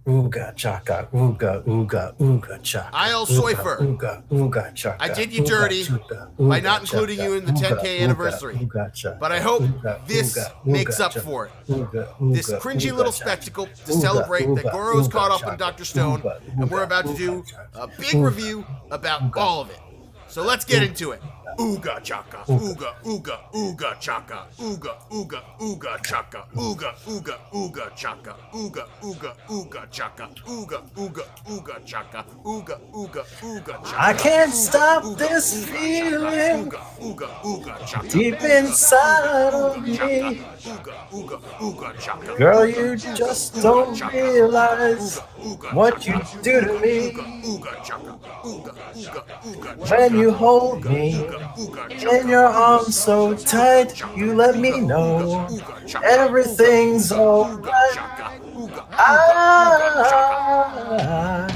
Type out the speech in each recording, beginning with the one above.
Ooga chaka, ooga, ooga, ooga chaka. I'll Ooga, Soifer. ooga, ooga chaka. I did you Ooga dirty chuka, by ooga not including chaka. you in the Ooga, 10K ooga, anniversary. ooga But I chaka. hope Ooga, this ooga, makes ooga up chaka. for it. Ooga, This ooga, cringy ooga little chaka. spectacle to Ooga, celebrate that ooga, Goro's ooga caught up on chaka. Dr. Stone, Ooga, and we're ooga, about to ooga do chaka. a big Ooga, review about ooga, all of it. So let's get ooga, into it. Ooga chaka, ooga. ooga, ooga, ooga chaka, ooga, ooga, ooga chaka, ooga, ooga, ooga chaka, ooga, ooga, ooga chaka, ooga, ooga, ooga chaka, ooga, ooga, ooga I chaka, can't ooga, stop ooga, this ooga chaka, feeling ooga, ooga, ooga chaka, deep ooga, ooga, inside of ooga chaka, me. ooga, ooga, ooga chaka, Girl, ooga, you ooga, just ooga don't chaka, ooga, realize ooga, ooga what you chaka, do to ooga, ooga, me ooga chaka, ooga, ooga, ooga when chaka, you hold ooga, me ooga, ooga in chaka, your ooga, arms so ooga, ooga tight. chaka, You let me ooga, ooga, know ooga chaka, ooga, everything's ooga, ooga alright. chaka, ooga, ooga, ooga chaka. I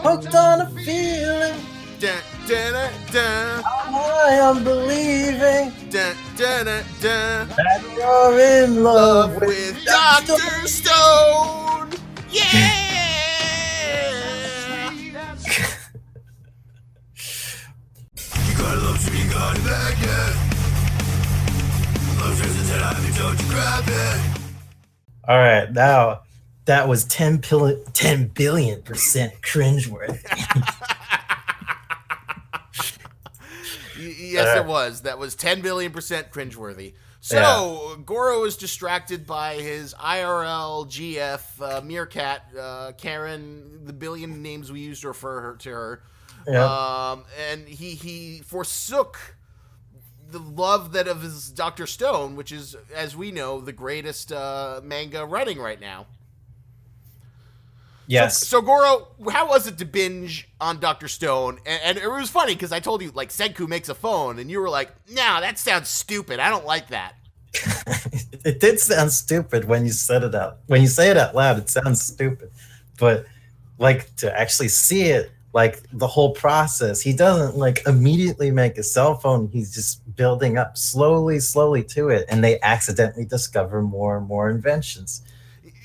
hooked on a feeling. Dun, dun, dun, dun, I am believing dun, dun, dun, dun. that you're in love Love with with Dr. Dr. Stone. Yeah. You gotta love me, you gotta back it. Love just a time, you don't you grab it. All right, now that was 10 billion% cringeworthy. All Yes, it right, was. That was 10 billion% cringeworthy. yeah, So, Goro is distracted by his IRL GF Meerkat, Karen, the billion names we used to refer to her. yep, And he forsook the love that of his Dr. Stone, which is, as we know, the greatest manga running right now. So, yes. so Goro, how was it to binge on Dr. Stone? And it was funny because I told you, like, Senku makes a phone, and you were like, no, that sounds stupid. I don't like that. It did sound stupid when you said it out. When you say it out loud, it sounds stupid. But like to actually see it, like the whole process, he doesn't like immediately make a cell phone. He's just building up slowly, slowly to it, and they accidentally discover more and more inventions.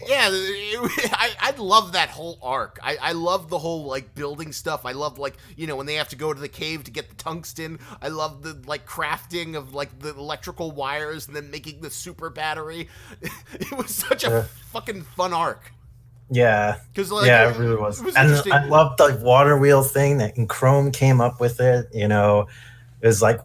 Yeah, I love that whole arc. I love the whole, like, building stuff. I love, like, when they have to go to the cave to get the tungsten. I love the, like, crafting of, like, the electrical wires and then making the super battery. It was such a Uh, fucking fun arc. Yeah, Because, like, yeah, it it really was. was And interesting. I loved the water wheel thing that and Chrome came up with it. It was like,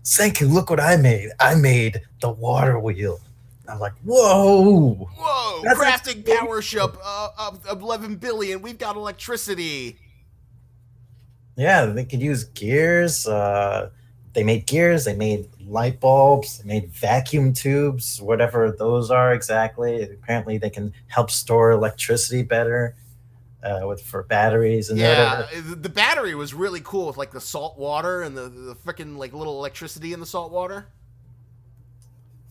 Senku, look what I made. I made the water wheel. I'm like, whoa, Whoa, that's crafting actually power ship of 11 billion. We've got electricity. yeah. They could use gears. They made gears. They made light bulbs. They made vacuum tubes, whatever those are exactly. Apparently, they can help store electricity better with for batteries and Yeah, whatever. the battery was really cool with, like, the salt water and the freaking, like, little electricity in the salt water.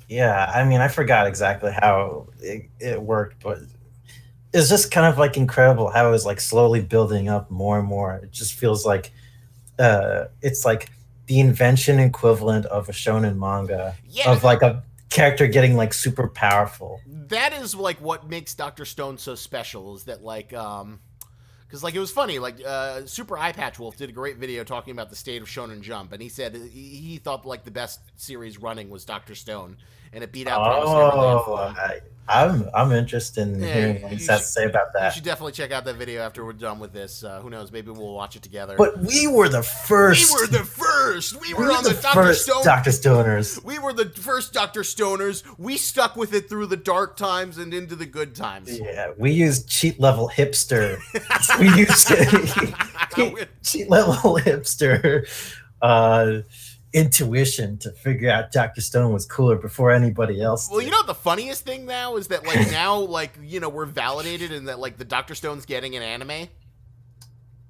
Yeah, I mean, I forgot exactly how it worked, but it's just kind of like incredible how it was like slowly building up more and more. It just feels like it's like the invention equivalent of a shonen manga Yeah, of like a character getting like super powerful. that is, like, what makes Dr. Stone so special is that, like, because, like, it was funny, like, Super Eye Patch Wolf did a great video talking about the state of Shonen Jump, and he said he thought, like, the best series running was Dr. Stone, and it beat out Promise Neverland Oh, for him. I'm interested in Yeah, hearing what he has to say about you that. should definitely check out that video after we're done with this. Who knows? Maybe we'll watch it together. But we were the We were first. the first. We We were were on the the Dr. first Stone. Doctor Stoners. We were the first Dr. Stoners. We stuck with it through the dark times and into the good times. Yeah, we used cheat level hipster. We used cheat level hipster intuition to figure out Dr. Stone was cooler before anybody else Well, you did. know what the funniest thing now is that, like, now, like, we're validated in that, like, the Dr. Stone's getting an anime.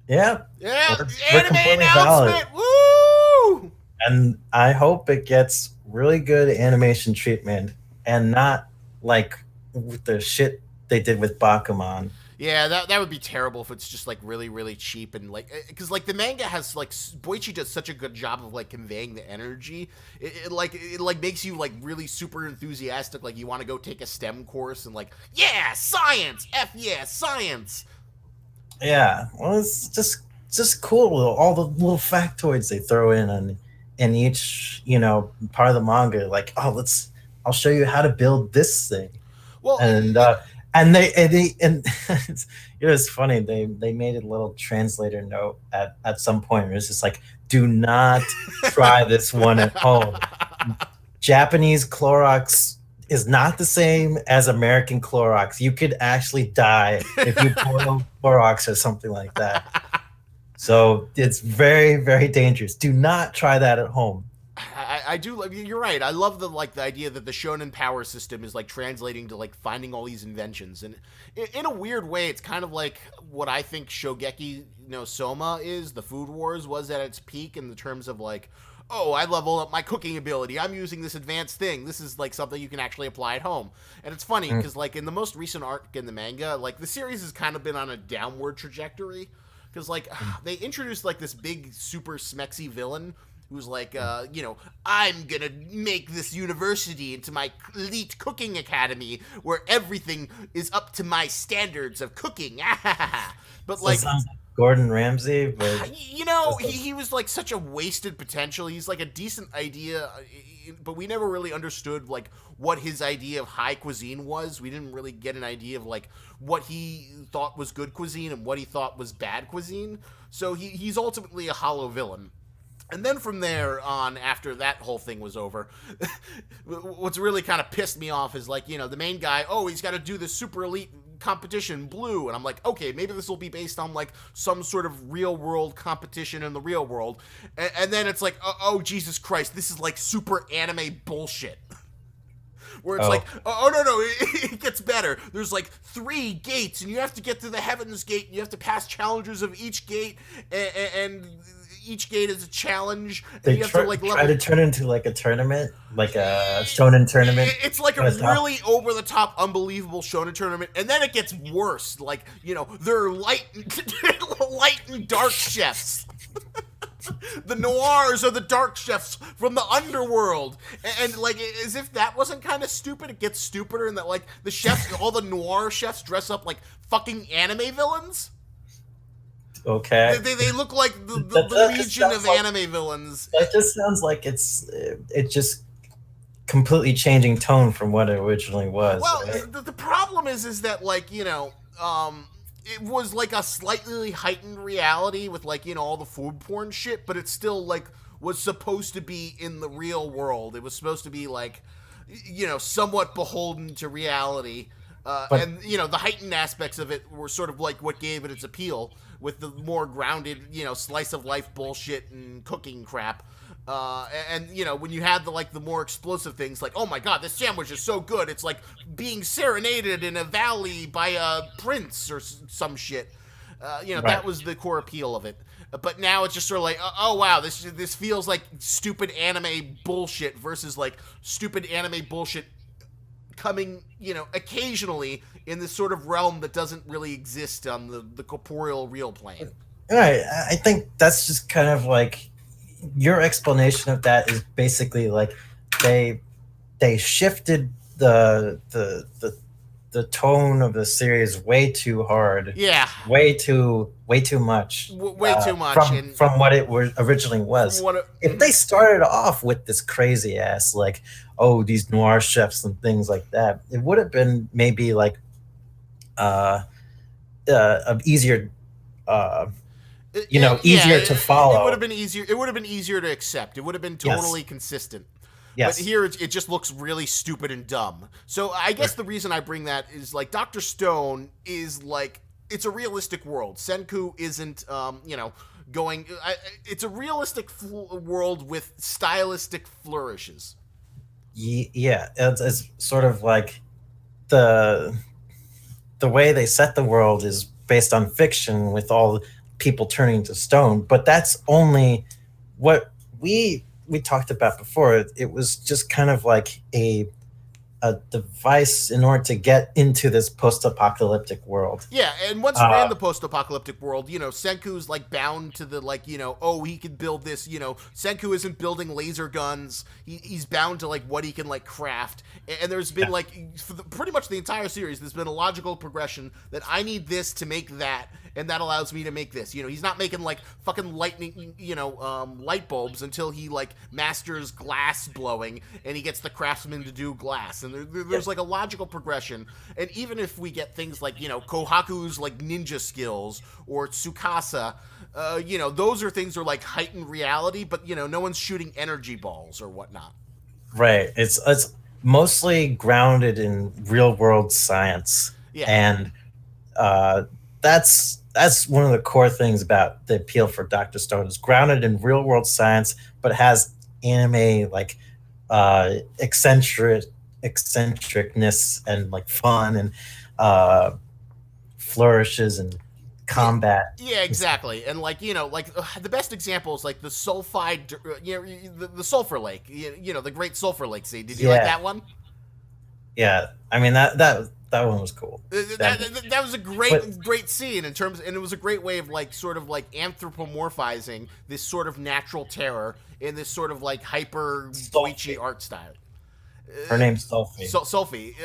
Yeah, Yeah, we're anime completely valid. announcement. Woo! And I hope it gets really good animation treatment and not like with the shit they did with Bakuman. Yeah, that would be terrible if it's just, like, really, really cheap and, like, because, like, the manga has, like, Boichi does such a good job of, like, conveying the energy. It makes you, like, really super enthusiastic, like you want to go take a STEM course and, like, yeah, science, F yeah, science. Yeah, well, it's just cool with all the little factoids they throw in each part of the manga. Like, oh, I'll show you how to build this thing, Well, and uh, and it was funny. They made a little translator note at some point. It was just like, do not try this one at home. Japanese Clorox is not the same as American Clorox. You could actually die if you boil Clorox or something like that. So it's very, very dangerous. Do not try that at home. I do. You're right. I love the idea that the shonen power system is like translating to like finding all these inventions, and in a weird way, it's kind of like what I think Shogeki no Soma is. The Food Wars was at its peak in the terms of like, oh, I level up my cooking ability. I'm using this advanced thing. This is like something you can actually apply at home. And it's funny because like in the most recent arc in the manga, like the series has kind of been on a downward trajectory because like they introduced like this big super smexy villain who's like, I'm gonna make this university into my elite cooking academy where everything is up to my standards of cooking. But So it like, sounds like Gordon Ramsay, but he was like such a wasted potential. He's like a decent idea, but we never really understood like what his idea of high cuisine was. We didn't really get an idea of like what he thought was good cuisine and what he thought was bad cuisine. So he's ultimately a hollow villain. And then from there on, after that whole thing was over, what's really kind of pissed me off is like, the main guy, oh, he's got to do this super elite competition, Blue. And I'm like, okay, maybe this will be based on like some sort of real world competition in the real world. And then it's like, oh, Jesus Christ, this is like super anime bullshit. Where it's like, oh no, it gets better. There's like 3 gates, and you have to get to the Heaven's Gate, and you have to pass challengers of each gate, and each gate is a challenge. And they you have to like try to turn it into like a tournament, like a shonen tournament. It's like a really over the top, unbelievable shonen tournament, and then it gets worse. Like they're light and dark chefs. The noirs are the dark chefs from the underworld, and like as if that wasn't kind of stupid, it gets stupider in that like the chefs, all the noir chefs dress up like fucking anime villains. Okay, they look like the legion of anime villains. That just sounds like it just completely changing tone from what it originally was. Well, right? the problem is that like it was like a slightly heightened reality with like all the food porn shit, but it still like was supposed to be in the real world. It was supposed to be like somewhat beholden to reality, and the heightened aspects of it were sort of like what gave it its appeal, with the more grounded slice of life bullshit and cooking crap. And when you had the more explosive things like, oh my god, this sandwich is so good, it's like being serenaded in a valley by a prince or some shit. Right. That was the core appeal of it. But now it's just sort of like, oh wow, this feels like stupid anime bullshit versus like stupid anime bullshit coming, occasionally in this sort of realm that doesn't really exist on the corporeal real plane. Right. I think that's just kind of like your explanation of that is basically like they shifted the tone of the series way too hard. Yeah. Way too much. Way too much from what it originally was. If they started off with this crazy ass like, oh, these noir chefs and things like that, it would have been maybe like easier easier to follow. It would have been easier. It would have been easier to accept. It would have been totally consistent. Yes. But here it just looks really stupid and dumb. So I guess the reason I bring that is like Dr. Stone is like, it's a realistic world. Senku isn't, going. It's a realistic world with stylistic flourishes. Yeah, it's sort of like the way they set the world is based on fiction with all people turning to stone, but that's only what we talked about before. It was just kind of like a device in order to get into this post-apocalyptic world. Yeah, and once we're in the post-apocalyptic world, Senku's like bound to the like, oh, he can build this, Senku isn't building laser guns. He's bound to like what he can like craft. And there's been like, for pretty much the entire series, there's been a logical progression that I need this to make that. and that allows me to make this. He's not making like fucking lightning, light bulbs until he like masters glass blowing and he gets the craftsman to do glass. And there's like a logical progression. And even if we get things like Kohaku's like ninja skills or Tsukasa, those are things that are like heightened reality, but no one's shooting energy balls or whatnot. Right. It's mostly grounded in real world science, Yeah. and uh, that's one of the core things about the appeal for Doctor Stone is grounded in real world science, but has anime like eccentricness and like fun and uh, flourishes and combat. Yeah, exactly. And like the best example is like the sulfide, the sulfur lake. The Great Sulfur Lake scene. Did you like that one? Yeah, I mean that one was cool. That was a great scene in terms, and it was a great way of like sort of like anthropomorphizing this sort of natural terror in this sort of like hyper bleachy art style. Her name's Sophie. Sophie.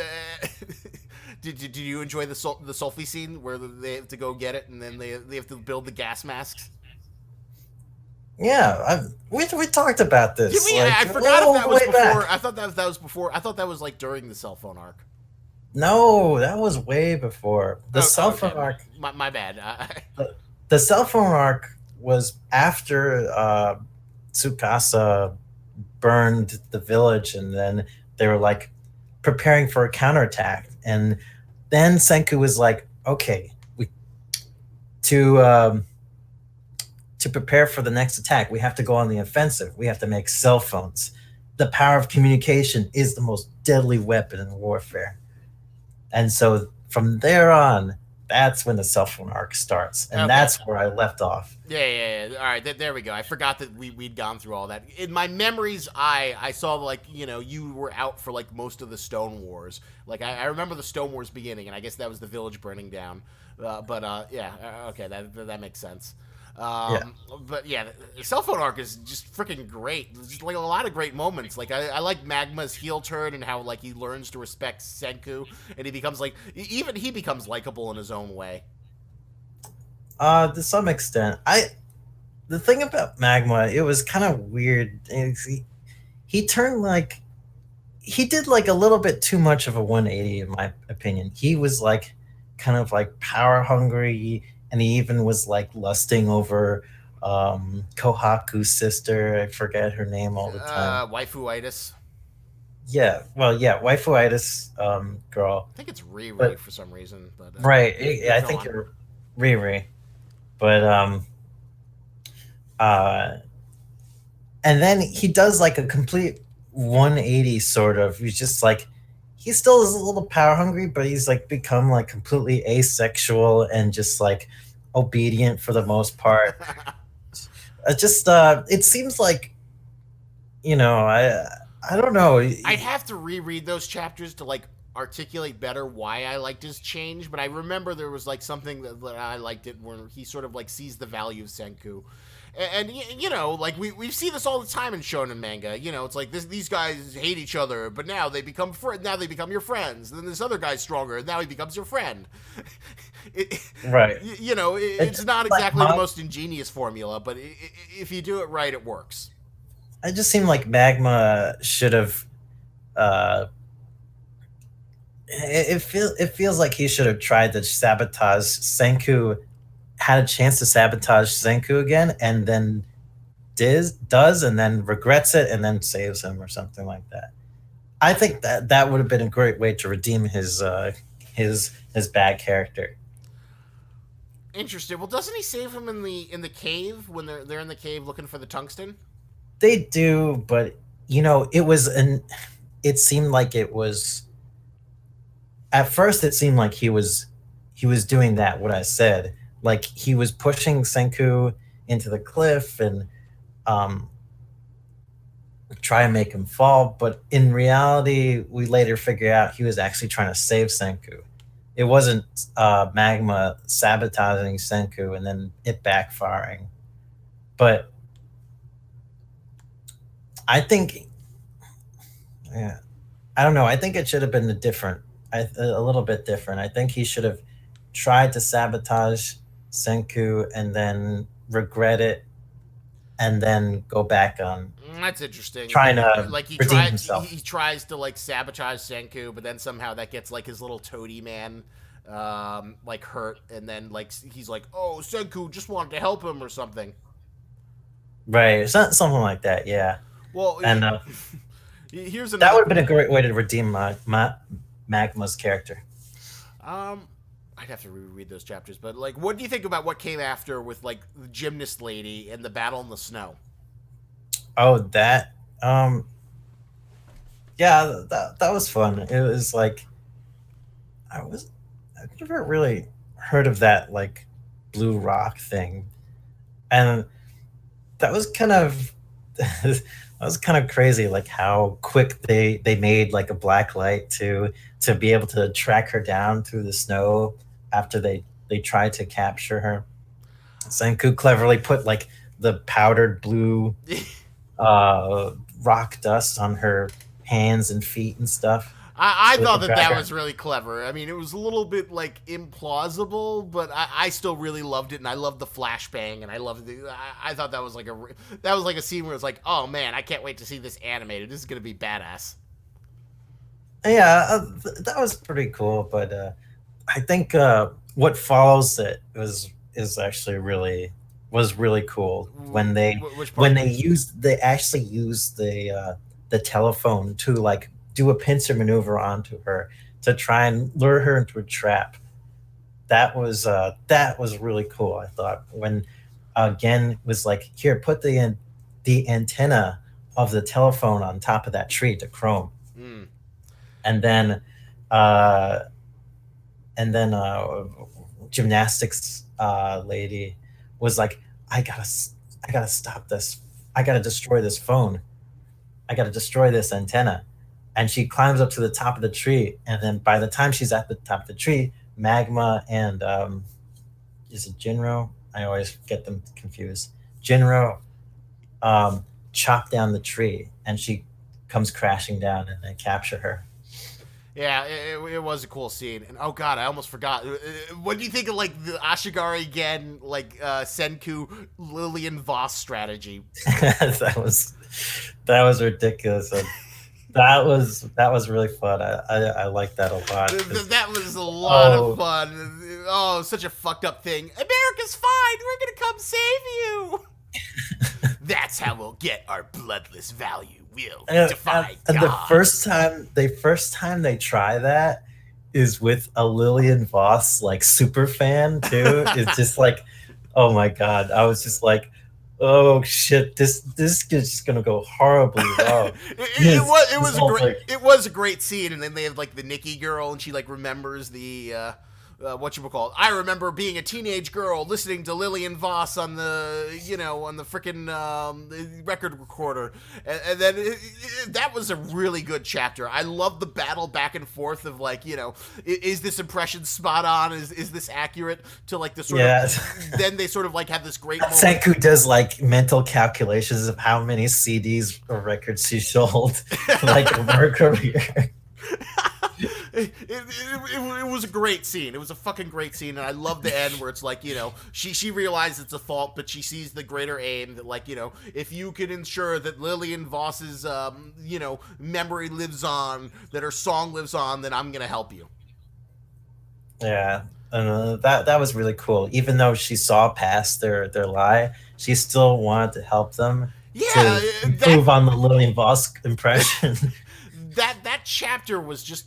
Did you enjoy the Sulfie scene where they have to go get it and then they have to build the gas masks? Yeah, we talked about this. I forgot if that was before. Back. I thought that was before. I thought that was like during the cell phone arc. No, that was way before the cell phone arc. My bad. The cell phone arc was after Tsukasa burned the village, and then they were like preparing for a counterattack, and then Senku was like, "Okay, to prepare for the next attack, we have to go on the offensive. We have to make cell phones. The power of communication is the most deadly weapon in warfare." And so from there on, that's when the cell phone arc starts, and that's where I left off. Yeah. All right, there we go. I forgot that we'd gone through all that. In my memories, I saw like you were out for like most of the Stone Wars. Like I remember the Stone Wars beginning, and I guess that was the village burning down. Okay, that makes sense. But yeah, the cell phone arc is just freaking great. There's just like a lot of great moments. Like I like Magma's heel turn and how like he learns to respect Senku, and he becomes like he becomes likable in his own way. To some extent, the thing about Magma, it was kind of weird. He turned like he did like a little bit too much of a 180 in my opinion. He was like kind of like power hungry. And he even was like lusting over Kohaku's sister. I forget her name all the time. Waifuitis. Yeah, well, yeah, waifuitis girl. I think it's Riri for some reason, but right. I think you're Riri, but and then he does like a complete 180 sort of. He's just like he still is a little power hungry, but he's like become like completely asexual and just like obedient for the most part. It seems like I don't know. I'd have to reread those chapters to like articulate better why I liked his change, but I remember there was like something that I liked it where he sort of like sees the value of Senku. And like we see this all the time in shonen manga. It's like these guys hate each other, but now they become your friends. And then this other guy's stronger, and now he becomes your friend. Right. It's not exactly the most ingenious formula, but if you do it right, it works. It just seemed like Magma should have. It feels like he should have tried to sabotage Senku. Had a chance to sabotage Senku again, and then does, and then regrets it, and then saves him or something like that. I think that would have been a great way to redeem his bad character. Interesting. Well, doesn't he save him in the cave when they're in the cave looking for the tungsten? They do, but it seemed like it was. At first, it seemed like he was doing that. What I said. Like he was pushing Senku into the cliff and try and make him fall, but in reality, we later figure out he was actually trying to save Senku. It wasn't Magma sabotaging Senku and then it backfiring. But I think, yeah, I don't know. I think it should have been a little bit different. I think he should have tried to sabotage Senku and then regret it and then go back on That's interesting. trying to Like he redeem tried, he, himself. he tries to like sabotage Senku, but then somehow that gets like his little toady man, like hurt, and then like he's like, "Oh, Senku just wanted to help him or something." Right, something like that. Yeah, Well, and here's that another. would have been a great way to redeem Magma's character. Um, I'd have to reread those chapters, but like, what do you think about what came after with like the gymnast lady and the battle in the snow? Oh, that yeah, that was fun. It was like I was I've never really heard of that like blue rock thing, and that was kind of that was kind of crazy. Like how quick they made like a black light to be able to track her down through the snow after they tried to capture her. Senku cleverly put like the powdered blue uh, rock dust on her hands and feet and stuff I so they thought could that drag that her. was really clever. I mean, it was a little bit like implausible, but I still really loved it, and I loved the flashbang, and I loved the. I thought that was like a scene where it's like, oh man, I can't wait to see this animated. This is gonna be badass. Yeah, that was pretty cool. But I think what follows it was is actually really was really cool Which when part? they actually used the telephone to like do a pincer maneuver onto her to try and lure her into a trap. That was really cool. I thought when Gen was like, "Here, put the antenna of the telephone on top of that tree to Chrome," Mm. and then uh, and then gymnastics lady was like, I gotta stop this. I gotta destroy this phone. I gotta destroy this antenna." And she climbs up to the top of the tree, and then by the time she's at the top of the tree, Magma and is it Jinro? I always get them confused. Jinro chop down the tree, and she comes crashing down, and they capture her. Yeah, it was a cool scene, and oh god, I almost forgot. What do you think of like the Ashigari again, like Senku Lillian Voss strategy? That was ridiculous. That was really fun. I like that a lot. 'Cause, That was a lot of oh fun. Oh, such a fucked up thing. America's fine. We're gonna come save you. That's how we'll get our bloodless value. We'll defy and God. the first time they try that is with a Lillian Voss like super fan too. It's just like, oh my god! I was just like, oh shit, this is just gonna go horribly wrong. It This was a whole great like it was a great scene, and then they have like the Nikki girl, and she like remembers the what you call it. I remember being a teenage girl listening to Lillian Voss on the on the freaking record recorder, and then that was a really good chapter. I love the battle back and forth of like is this impression spot on? Is this accurate to like the sort yeah. of then they sort of like have this great moment. Senku does like mental calculations of how many CDs or records she sold, like over her career. It was a great scene. It was a fucking great scene, and I love the end where it's like she realizes it's a fault, but she sees the greater aim that like if you can ensure that Lillian Voss's memory lives on, that her song lives on, then I'm gonna help you. Yeah, that was really cool. Even though she saw past their lie, she still wanted to help them Yeah, to that improve on the Lillian Voss impression. that chapter was just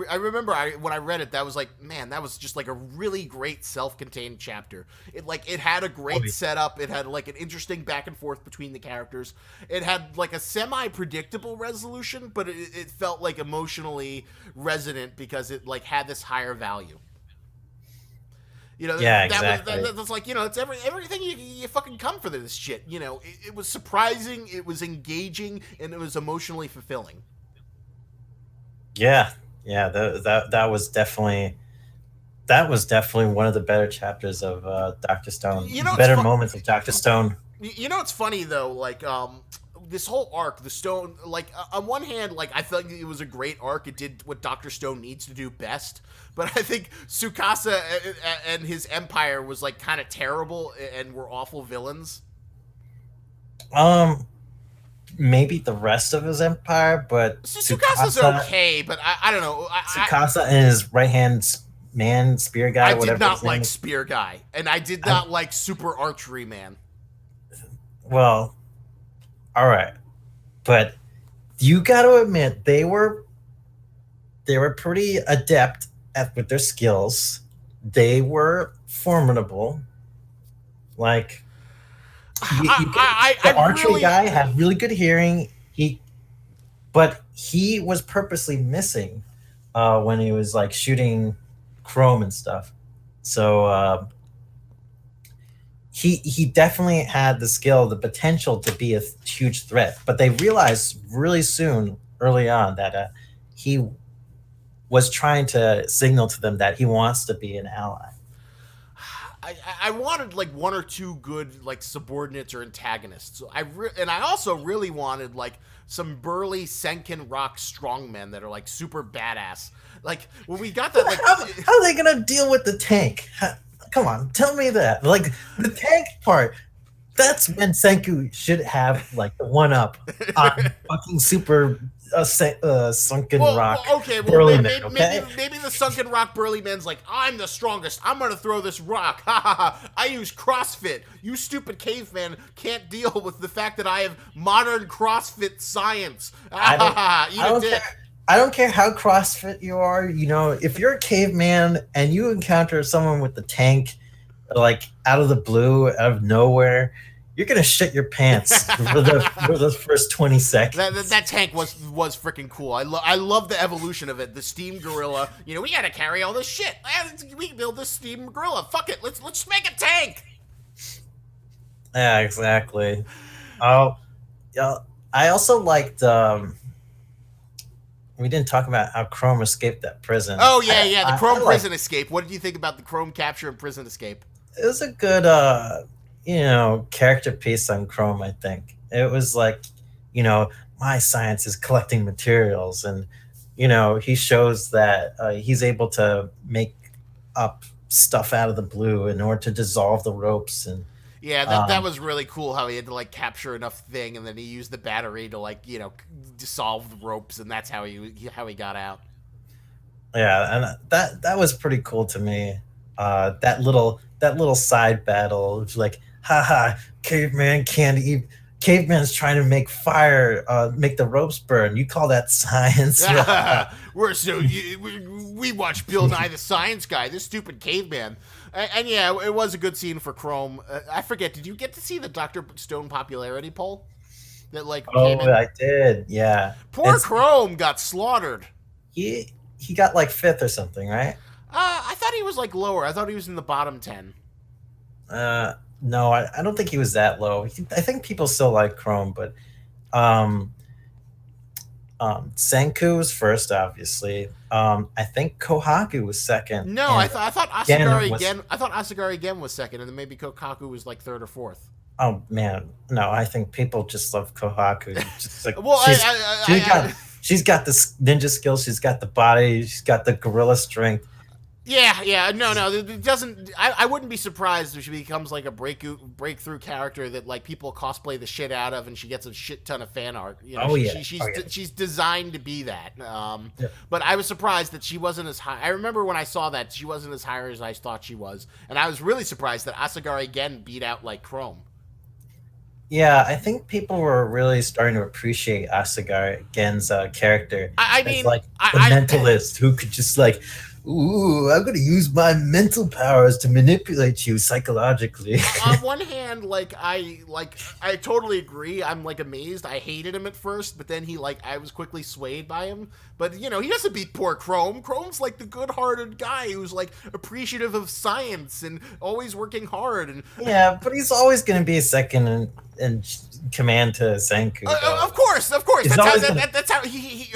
I remember when I read it, that was like, man, that was just like a really great self-contained chapter. It had a Oh, great setup, it had like an interesting back and forth between the characters, it had like a semi-predictable resolution, but it felt like emotionally resonant because it like had this higher value. yeah, That's like it's everything you fucking come for this shit. It was surprising, it was engaging, and it was emotionally fulfilling. yeah, yeah. That was definitely one of the better chapters of Doctor Stone. You know, it's Better fun. moments of Doctor Stone. It's funny though. Like, this whole arc, the Stone, like on one hand, like I thought it was a great arc. It did what Doctor Stone needs to do best. But I think Tsukasa and his empire was like kind of terrible and were awful villains. Maybe the rest of his empire, but Tsukasa's okay, but I don't know. Tsukasa and his right hand man, spear guy. I did not like Spear Guy, and I did not like Super Archery Man. Well, all right, but you got to admit they were pretty adept with their skills. They were formidable. Like the archery guy had really good hearing. But he was purposely missing when he was like shooting Chrome and stuff. So he definitely had the skill, the potential to be a huge threat. But they realized really soon, early on, that he was trying to signal to them that he wants to be an ally. I wanted like one or two good like subordinates or antagonists. So and I also really wanted like some burly Senkin Rock strongmen that are like super badass. Like when we got that, like how are they gonna deal with the tank? Come on, tell me that. Like the tank part, that's when Senku should have like the one up on fucking super Sunken Rock. Okay, well, maybe the Sunken Rock Burly Man's like, I'm the strongest. I'm gonna throw this rock. Ha ha ha. I use CrossFit. You stupid caveman can't deal with the fact that I have modern CrossFit science. I don't care how CrossFit you are. You know, if you're a caveman and you encounter someone with the tank, like out of the blue, out of nowhere, you're gonna shit your pants for the first 20 seconds. That tank was freaking cool. I love the evolution of it. The steam gorilla. You know, we gotta carry all this shit. We can build this steam gorilla. Fuck it. Let's make a tank. Yeah, exactly. Oh, yeah. I also liked. We didn't talk about how Chrome escaped that prison. Oh yeah, the Chrome prison escape. What did you think about the Chrome capture and prison escape? It was a good character piece on Chrome, I think. It was like, my science is collecting materials, and, he shows that he's able to make up stuff out of the blue in order to dissolve the ropes. And yeah, that was really cool how he had to like capture enough thing, and then he used the battery to like, dissolve the ropes, and that's how he got out. Yeah, and that was pretty cool to me. That little side battle, like, haha, caveman can't eat. Caveman's trying to make fire, make the ropes burn. You call that science? We watch Bill Nye the Science Guy. This stupid caveman. And yeah, it was a good scene for Chrome. I forget. Did you get to see the Dr. Stone popularity poll? That like. I did. Yeah. Poor Chrome got slaughtered. He got like 5th or something, right? I thought he was like lower. I thought he was in the bottom 10. No, I don't think he was that low. I think people still like Chrome, but Senku was first, obviously. I think Kohaku was second. No, I thought Asagari again. I thought Asagari again was second, and then maybe Kohaku was like 3rd or 4th. Oh man, no! I think people just love Kohaku. Just like, well, she's got the ninja skills. She's got the body. She's got the gorilla strength. Yeah, no, it doesn't. I wouldn't be surprised if she becomes like a breakthrough character that like people cosplay the shit out of, and she gets a shit ton of fan art. She's designed to be that. But I was surprised that she wasn't as high. I remember when I saw that she wasn't as high as I thought she was, and I was really surprised that Asagari Gen beat out like Chrome. Yeah, I think people were really starting to appreciate Asagari Gen's character. I mean, like the mentalist who could just like. Ooh, I'm gonna use my mental powers to manipulate you psychologically. On one hand, I totally agree. I'm like amazed. I hated him at first, but then I was quickly swayed by him. But he doesn't beat poor Chrome. Chrome's like the good-hearted guy who's like appreciative of science and always working hard. And yeah, but he's always gonna be second in command to Senku. Of course. That's how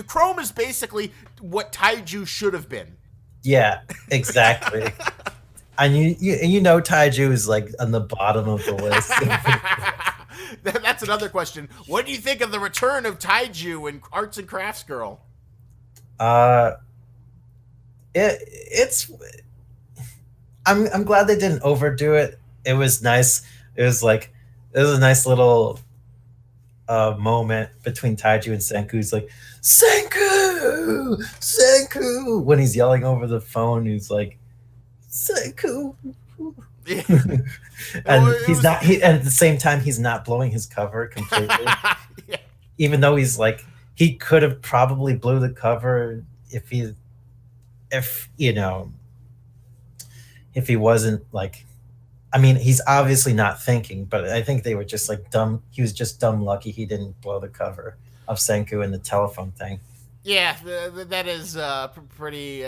Chrome is basically what Taiju should have been. Yeah, exactly. And you Taiju is like on the bottom of the list. That's another question. What do you think of the return of Taiju and Arts and Crafts Girl? Uh, it's I'm glad they didn't overdo it. It was nice. It was like it was a nice little moment between Taiju and Senku. He's like, Senku, Senku, when he's yelling over the phone. He's like, Senku. And he's not. And at the same time, he's not blowing his cover completely. Yeah. Even though he's like, he could have probably blew the cover if you know, if he wasn't like, I mean, he's obviously not thinking, but I think they were just like dumb. He was just dumb lucky he didn't blow the cover of Senku in the telephone thing. Yeah, that is pretty.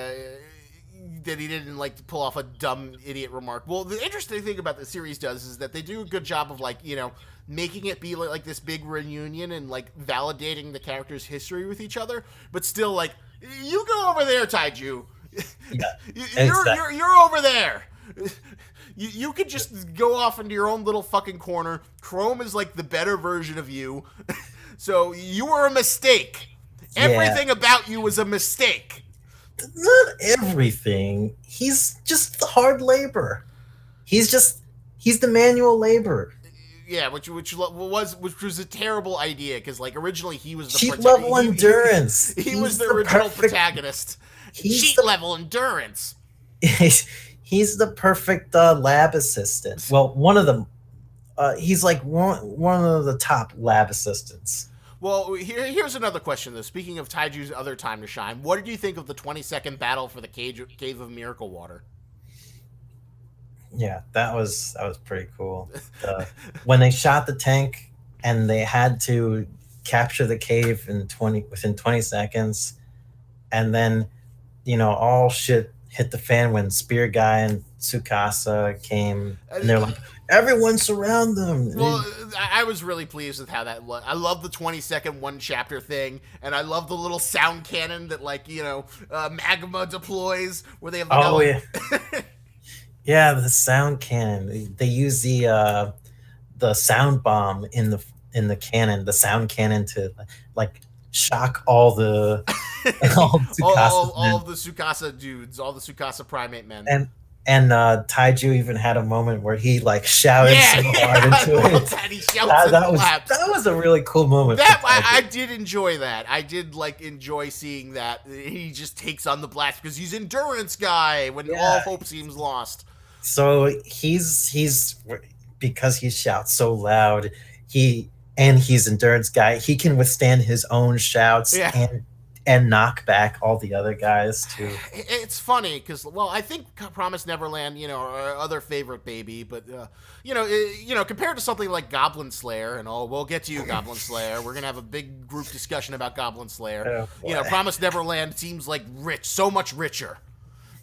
That he didn't like pull off a dumb idiot remark. Well, the interesting thing about the series does is that they do a good job of like, you know, making it be like this big reunion and like validating the characters' history with each other, but still like, you go over there, Taiju. Yeah, you're over there. You could just go off into your own little fucking corner. Chrome is like the better version of you. So you were a mistake. Yeah. Everything about you was a mistake. Not everything. He's just the hard labor. He's the manual labor. Yeah, which was a terrible idea because like originally he was the cheat level endurance. He was the original protagonist. Cheat level endurance. He's the perfect lab assistant. Well, one of them. He's like one of the top lab assistants. Well, here's another question, though. Speaking of Taiju's other time to shine, what did you think of the 20-second battle for the Cave of Miracle Water? Yeah, that was pretty cool. When they shot the tank and they had to capture the cave within 20 seconds, and then, you know, all shit hit the fan when Spear Guy and Tsukasa came, and they're like, everyone surround them. Well, I was really pleased with how that looked. I love the 20-second one chapter thing, and I love the little sound cannon that, like, you know, Magma deploys, where they have the yeah, the sound cannon. They use the sound bomb in the cannon, the sound cannon, to like shock all the all the Tsukasa dudes, all the Tsukasa primate men. And Taiju even had a moment where he like shouted so hard into it. That was a really cool moment. I did enjoy that. I did like enjoy seeing that. He just takes on the blast because he's endurance guy when all hope seems lost. So he's because he shouts so loud, he's endurance guy, he can withstand his own shouts and knock back all the other guys too. It's funny because, well, I think Promised Neverland, you know, our other favorite baby, but you know, compared to something like Goblin Slayer, and we'll get to you, Goblin Slayer. We're gonna have a big group discussion about Goblin Slayer. You know, Promised Neverland seems like so much richer.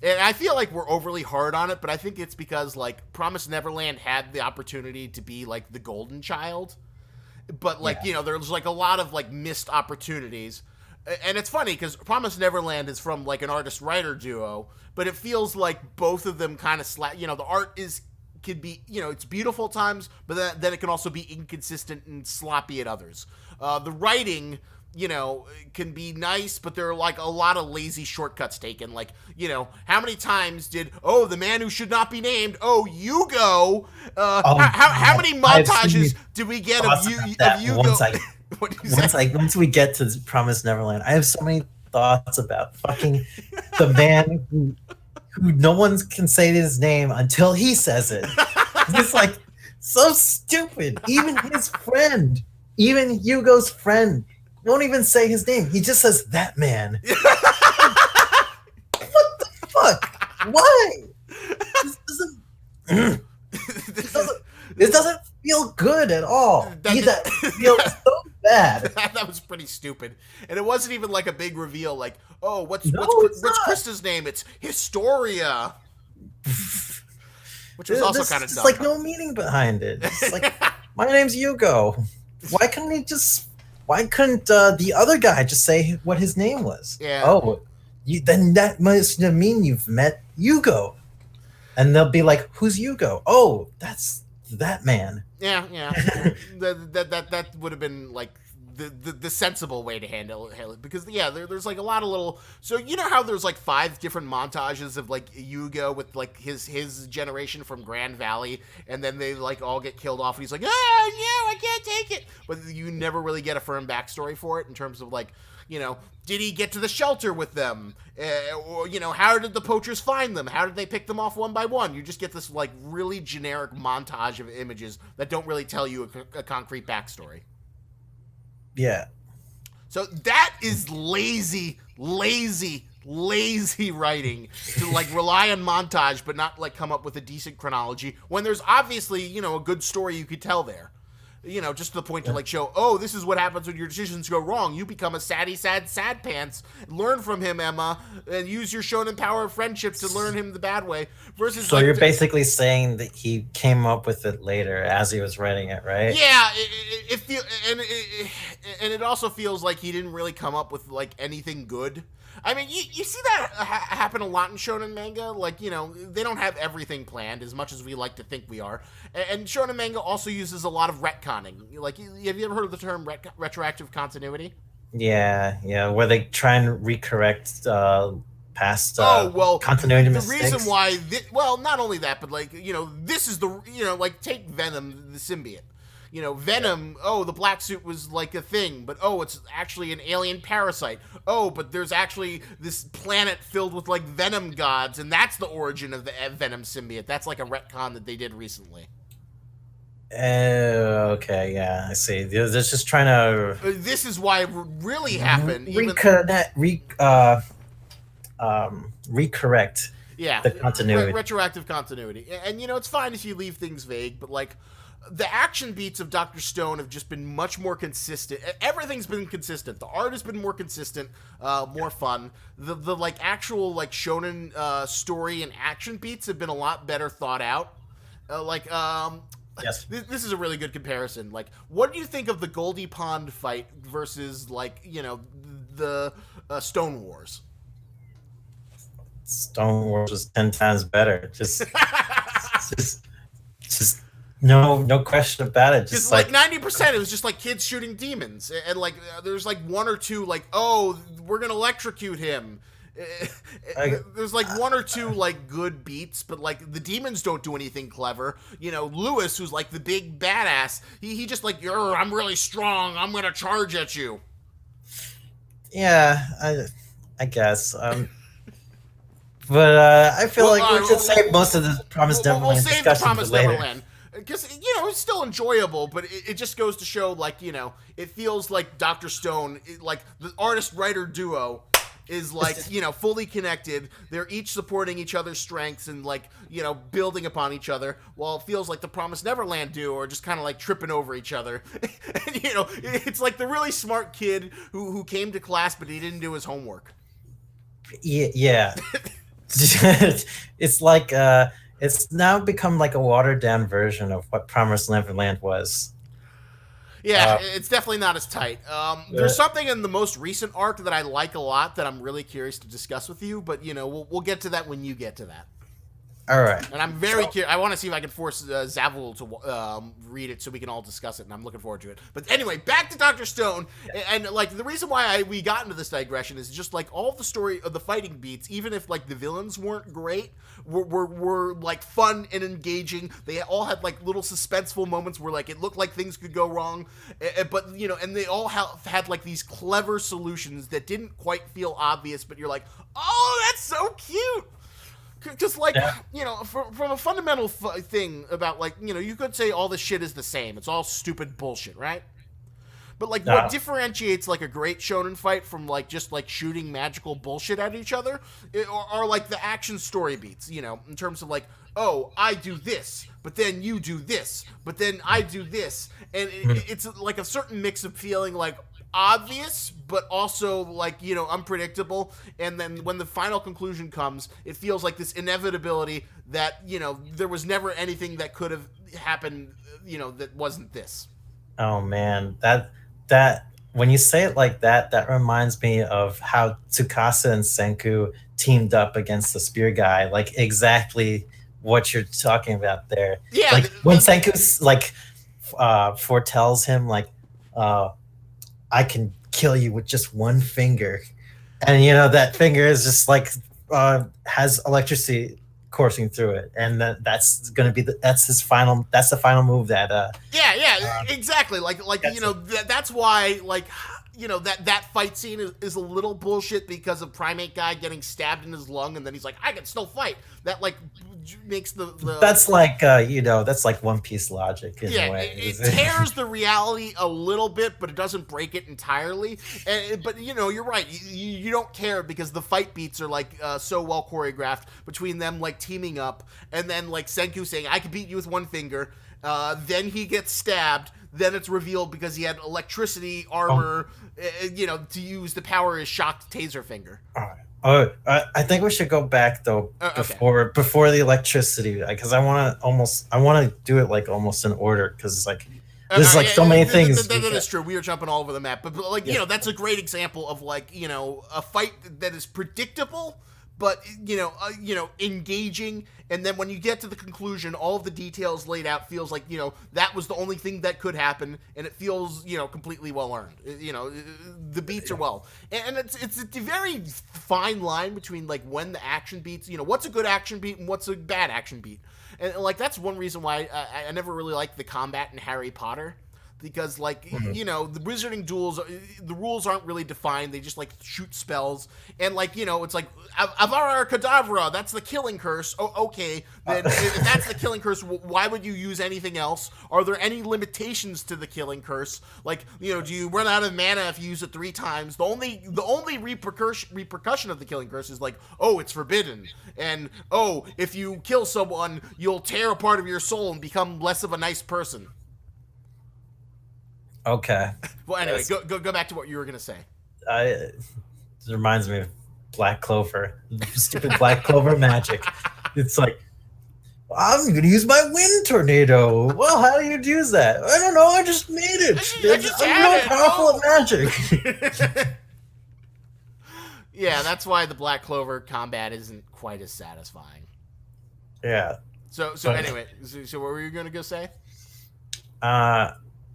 And I feel like we're overly hard on it, but I think it's because like Promised Neverland had the opportunity to be like the golden child, but like you know, there's like a lot of like missed opportunities. And it's funny because Promised Neverland is from like an artist-writer duo, but it feels like both of them kind of you know, the art could be, you know, it's beautiful at times, but then it can also be inconsistent and sloppy at others. The writing, you know, can be nice, but there are like a lot of lazy shortcuts taken. Like, you know, how many times did the man who should not be named, Yugo? How many montages did we get of Yugo? Once we get to Promised Neverland, I have so many thoughts about fucking the man who no one can say his name until he says it. It's like so stupid. Even his friend, even Hugo's friend, won't even say his name. He just says that man. What the fuck? Why? This doesn't feel good at all. That feels so bad. That was pretty stupid. And it wasn't even like a big reveal like, what's Krista's name? It's Historia. Which was also kind of dumb. There's like no meaning behind it. It's like, my name's Yugo. Why couldn't the other guy just say what his name was? Yeah. Then that must mean you've met Yugo. And they'll be like, who's Yugo? Oh, that's that man. Yeah. That would have been like the sensible way to handle it, because yeah, there's like a lot of little. So you know how there's like 5 different montages of like Yugo with like his generation from Grand Valley, and then they like all get killed off, and he's like, ah, no, I can't take it. But you never really get a firm backstory for it in terms of like, did he get to the shelter with them? Or, how did the poachers find them? How did they pick them off one by one? You just get this, like, really generic montage of images that don't really tell you a concrete backstory. Yeah. So that is lazy writing to, like, rely on montage but not, like, come up with a decent chronology when there's obviously, a good story you could tell there. Just to the point to like show, oh, this is what happens when your decisions go wrong. You become a sad pants. Learn from him, Emma, and use your shonen power of friendship to learn him the bad way. Versus, so you're basically saying that he came up with it later as he was writing it, right? Yeah, and it also feels like he didn't really come up with like anything good. I mean, you see that happen a lot in shonen manga. Like, they don't have everything planned as much as we like to think we are. And shonen manga also uses a lot of retconning. Like, have you ever heard of the term retroactive continuity? Yeah, where they try and recorrect past continuity mistakes. The reason why, not only that, but like, this is the, like take Venom, the symbiote. Venom, the black suit was like a thing, but it's actually an alien parasite. But there's actually this planet filled with like venom gods, and that's the origin of the Venom symbiote. That's like a retcon that they did recently. Okay, yeah, I see. They're just trying to. This is why it really happened. Recorrect. Yeah, the continuity, retroactive continuity, and it's fine if you leave things vague, but like. The action beats of Dr. Stone have just been much more consistent. Everything's been consistent. The art has been more consistent, more fun. The like actual like shonen story and action beats have been a lot better thought out. Yes. This is a really good comparison. Like, what do you think of the Goldie Pond fight versus like the Stone Wars? Stone Wars was 10 times better. Just. No question about it. Just like 90%, it was just like kids shooting demons, and like there's like 1 or 2 like, we're gonna electrocute him. There's like 1 or 2 like good beats, but like the demons don't do anything clever. Lewis, who's like the big badass, he just like, I'm really strong. I'm gonna charge at you. Yeah, I guess. But I feel like we should save most of the Promised Neverland discussion for later. Because, it's still enjoyable, but it just goes to show, like, it feels like Dr. Stone, like, the artist-writer duo is, like, fully connected. They're each supporting each other's strengths and, like, building upon each other, while it feels like the Promised Neverland duo are just kind of, like, tripping over each other. And, it's like the really smart kid who came to class, but he didn't do his homework. Yeah. It's like... it's now become like a watered down version of what Promised Neverland was. Yeah, it's definitely not as tight. There's something in the most recent arc that I like a lot that I'm really curious to discuss with you, but we'll get to that when you get to that. All right. And I'm very curious. I want to see if I can force Zavul to read it so we can all discuss it, and I'm looking forward to it. But anyway, back to Dr. Stone. And like, the reason why we got into this digression is just like all the story of the fighting beats, even if like the villains weren't great, were like fun and engaging. They all had like little suspenseful moments where like it looked like things could go wrong, but and they all had like these clever solutions that didn't quite feel obvious, but you're like, oh, that's so cute. Because, like, from a fundamental thing about, like, you could say all this shit is the same. It's all stupid bullshit, right? But, like, what differentiates, like, a great shonen fight from, like, just, like, shooting magical bullshit at each other are like, the action story beats, in terms of, like, oh, I do this, but then you do this, but then I do this. And it's, like, a certain mix of feeling, like, obvious, but also like unpredictable, and then when the final conclusion comes, it feels like this inevitability that there was never anything that could have happened that wasn't this. Oh man, that when you say it like that reminds me of how Tsukasa and Senku teamed up against the spear guy, like exactly what you're talking about there. Yeah, Like when Senku's like foretells him like, uh, I can kill you with just one finger, and that finger is just like has electricity coursing through it, and that's gonna be that's the final move that yeah, exactly. Like that's that's why like that fight scene is a little bullshit because of Primate Guy getting stabbed in his lung, and then he's like, I can still fight. That like makes the that's like that's like One Piece logic in a way. it tears the reality a little bit, but it doesn't break it entirely. But you're right. You don't care because the fight beats are like so well choreographed between them like teaming up, and then like Senku saying, "I can beat you with one finger." Then he gets stabbed. Then it's revealed because he had electricity armor, to use the power of his shocked taser finger. All right. Oh, I think we should go back though before the electricity, because I want to do it like almost in order, because like there's like so many things. That is true. We are jumping all over the map, but like that's a great example of like a fight that is predictable, but engaging. And then when you get to the conclusion, all of the details laid out feels like that was the only thing that could happen, and it feels completely well earned. The beats are well, and it's a very fine line between like when the action beats, what's a good action beat and what's a bad action beat, and like that's one reason why I never really liked the combat in Harry Potter. Because the wizarding duels, the rules aren't really defined. They just like shoot spells, and like it's like Avara Kedavra, that's the killing curse. Oh, okay, then if that's the killing curse, why would you use anything else? Are there any limitations to the killing curse? Like do you run out of mana if you use it 3 times? The only repercussion of the killing curse is like, oh, it's forbidden, and oh, if you kill someone, you'll tear a part of your soul and become less of a nice person. Okay. Well, anyway, go back to what you were gonna say. It reminds me of Black Clover, stupid Black Clover magic. It's like, I'm gonna use my wind tornado. Well, how do you use that? I don't know. I just made it. I'm really powerful at magic. Yeah, that's why the Black Clover combat isn't quite as satisfying. Yeah. So anyway, so what were you gonna go say?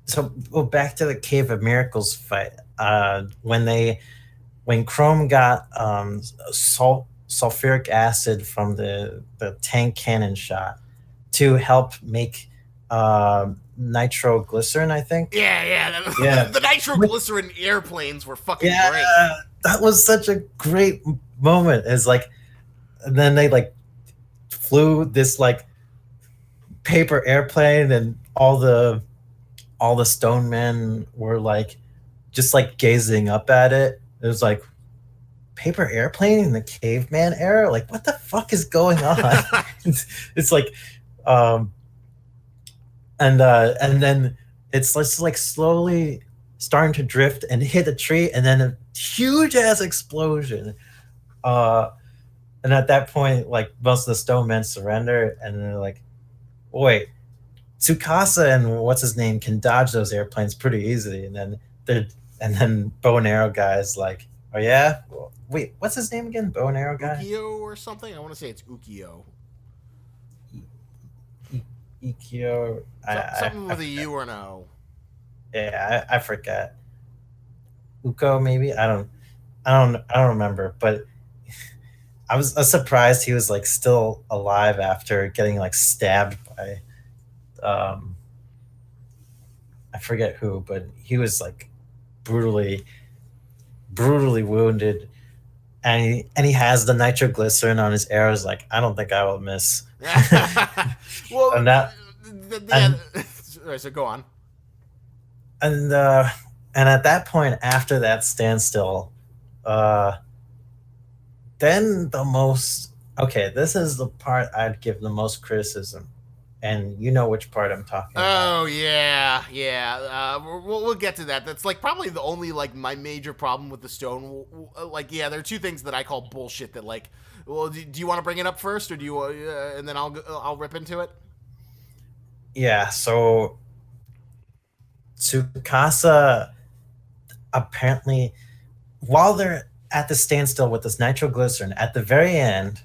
So back to the Cave of Miracles fight. When Chrome got sulfuric acid from the tank cannon shot to help make nitroglycerin, I think. Yeah. The nitroglycerin airplanes were fucking great. That was such a great moment. It's like, and then they like flew this like paper airplane, and all the stone men were like just like gazing up at it. It was like, paper airplane in the caveman era? Like, what the fuck is going on? it's like and then it's just like slowly starting to drift and hit a tree, and then a huge ass explosion. And at that point, like, most of the stone men surrender, and they're like, wait, Tsukasa and what's his name can dodge those airplanes pretty easily, and then bow and arrow guy's like, oh yeah, wait, what's his name again? Bow and arrow guy? Ukio or something? I want to say it's Ukio. Ikio. Something with a U or an O. Yeah, I forget. Uko, maybe. I don't remember, but I was surprised he was like still alive after getting like stabbed by I forget who, but he was like brutally wounded, and he has the nitroglycerin on his arrows. Like, I don't think I will miss. Well, and that, so go on. And at that point, after that standstill, then this is the part I'd give the most criticism. And you know which part I'm talking about. Oh yeah. We'll get to that. That's like probably the only like my major problem with the stone. Like, yeah, there are 2 things that I call bullshit. That like, well, do you want to bring it up first, or do you? And then I'll rip into it. Yeah. So Tsukasa apparently, while they're at the standstill with this nitroglycerin, at the very end,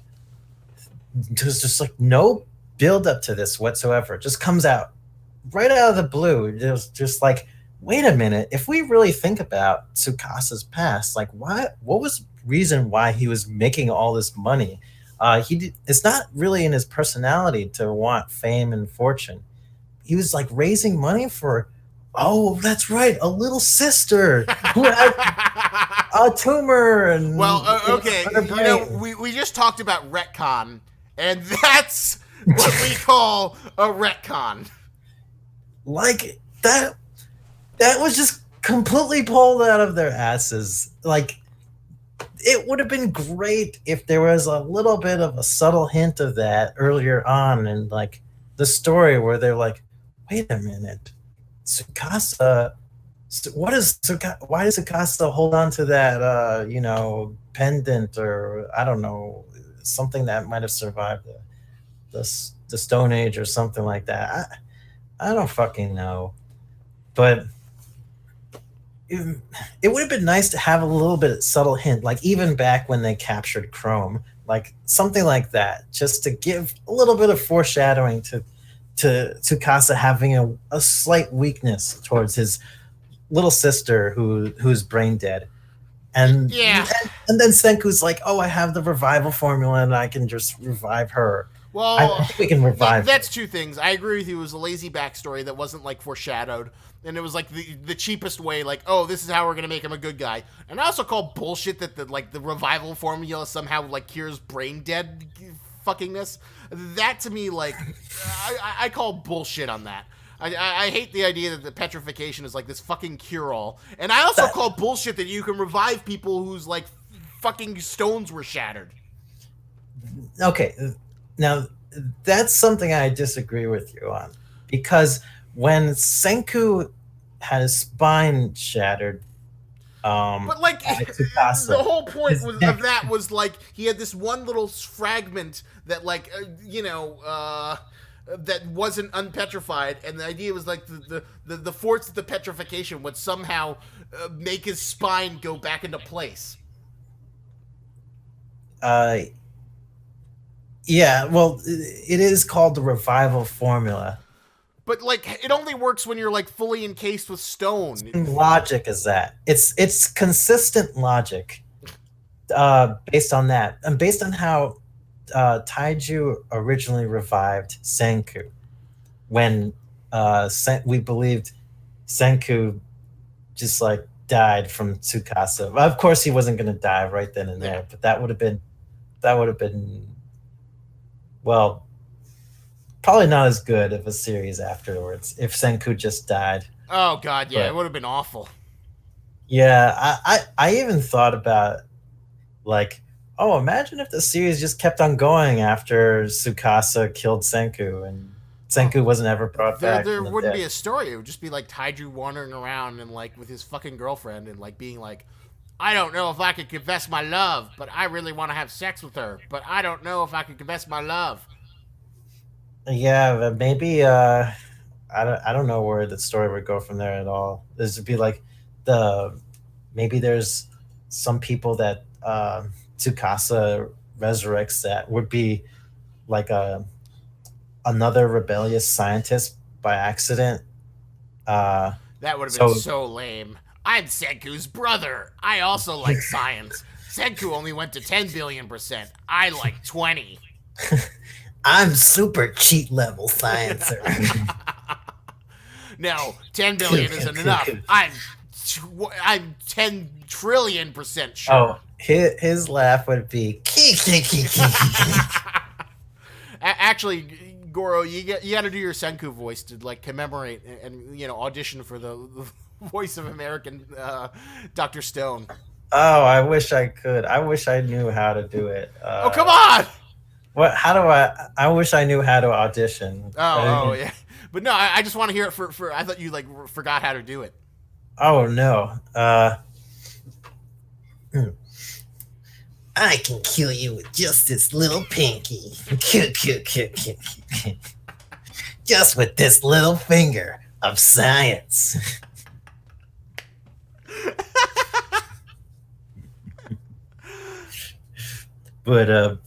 there's just like no build up to this whatsoever. It just comes out right out of the blue. It was just like, wait a minute. If we really think about Tsukasa's past, like what was the reason why he was making all this money? It's not really in his personality to want fame and fortune. He was like raising money for, oh, that's right, a little sister who had a tumor and Well, okay, we just talked about retcon, and that's what we call a retcon. Like that was just completely pulled out of their asses. Like, it would have been great if there was a little bit of a subtle hint of that earlier on in like the story where they're like, wait a minute, Tsukasa, why does Tsukasa hold on to that pendant, or I don't know, something that might have survived the Stone Age or something like that. I don't fucking know. But it would have been nice to have a little bit of subtle hint, like even back when they captured Chrome, like something like that, just to give a little bit of foreshadowing to Tsukasa having a slight weakness towards his little sister who's brain dead. And yeah, and then Senku's like, oh, I have the revival formula and I can just revive her. Well, I think we can revive that's two things. I agree with you. It was a lazy backstory that wasn't like foreshadowed, and it was like the cheapest way. Like, oh, this is how we're gonna make him a good guy. And I also call bullshit that the revival formula somehow like cures brain dead fuckingness. That to me, like, I call bullshit on that. I hate the idea that the petrification is like this fucking cure-all. And I also call bullshit that you can revive people whose like fucking stones were shattered. Okay, now that's something I disagree with you on, because when Senku had his spine shattered, but like Tsukasa, the whole point of that was like he had this one little fragment that like that wasn't unpetrified, and the idea was like the force of the petrification would somehow make his spine go back into place. Yeah, well, it is called the revival formula. But like, it only works when you're like fully encased with stone. Logic is that it's consistent logic, based on that, and based on how Taiju originally revived Senku, when we believed Senku just like died from Tsukasa. Of course, he wasn't going to die right then and there, but that would have been well, probably not as good of a series afterwards if Senku just died. Oh god, yeah, it would have been awful. Yeah, I even thought about like, oh, imagine if the series just kept on going after Tsukasa killed Senku and Senku wasn't ever brought back. There wouldn't be a story. It would just be like Taiju wandering around and like with his fucking girlfriend and like being like, I don't know if I could confess my love, but I really want to have sex with her. But I don't know if I could confess my love. Yeah, but maybe I don't know where the story would go from there at all. This would be like maybe there's some people that Tsukasa resurrects that would be like another rebellious scientist by accident. That would have been so lame. I'm Senku's brother. I also like science. Senku only went to 10 billion%. I like 20. I'm super cheat level sciencer. No, 10 billion isn't enough. I'm 10 trillion% sure. Oh, his laugh would be Actually, Goro, you got to do your Senku voice to like commemorate and audition for the voice of American Dr. Stone. Oh, I wish I could. I wish I knew how to do it. Oh, come on! What? How do I wish I knew how to audition. Oh, yeah. But no, I just want to hear it for. I thought you like forgot how to do it. Oh no. I can kill you with just this little pinky. Just with this little finger of science. But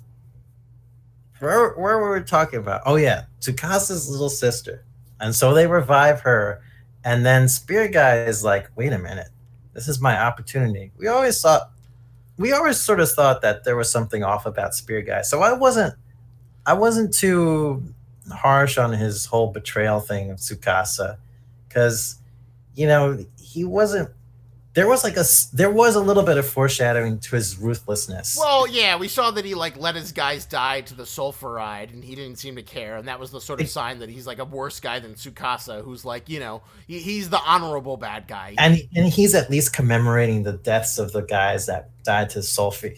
where were we talking about? Oh yeah, Tsukasa's little sister, and so they revive her, and then Spear Guy is like, wait a minute, this is my opportunity. We always sort of thought that there was something off about Spear Guy, so I wasn't too harsh on his whole betrayal thing of Tsukasa, because he wasn't. There was a little bit of foreshadowing to his ruthlessness. Well, yeah, we saw that he like let his guys die to the sulfuride, and he didn't seem to care, and that was the sort of sign that he's like a worse guy than Tsukasa, who's like he's the honorable bad guy. And he's at least commemorating the deaths of the guys that died to sulfy.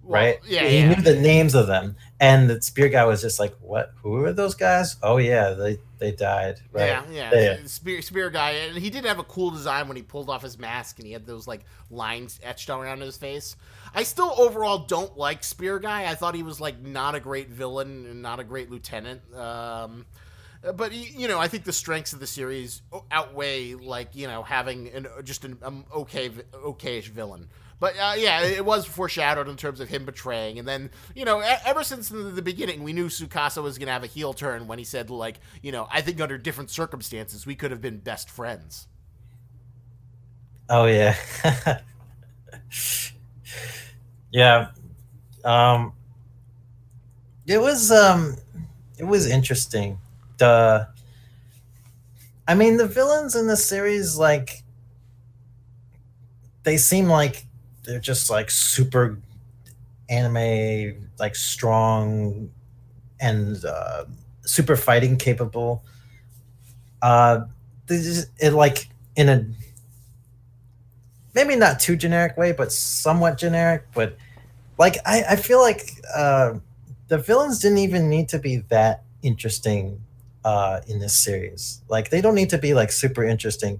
Right? Well, yeah, he yeah. knew the names of them, and the Spear Guy was just like, "What? Who are those guys? Oh yeah, they died." Right? Yeah. Spear guy, and he did have a cool design when he pulled off his mask and he had those like lines etched around his face. I still overall don't like Spear Guy. I thought he was like not a great villain and not a great lieutenant. But I think the strengths of the series outweigh like having just an okayish villain. But yeah, it was foreshadowed in terms of him betraying, and then ever since the beginning, we knew Tsukasa was gonna have a heel turn when he said like, I think under different circumstances we could have been best friends. Oh yeah, yeah. Um, it was interesting. The I mean, the villains in the series, like, they seem like they're just like super anime, like strong and super fighting capable. It like in a maybe not too generic way, but somewhat generic. But like I feel like the villains didn't even need to be that interesting in this series. Like they don't need to be like super interesting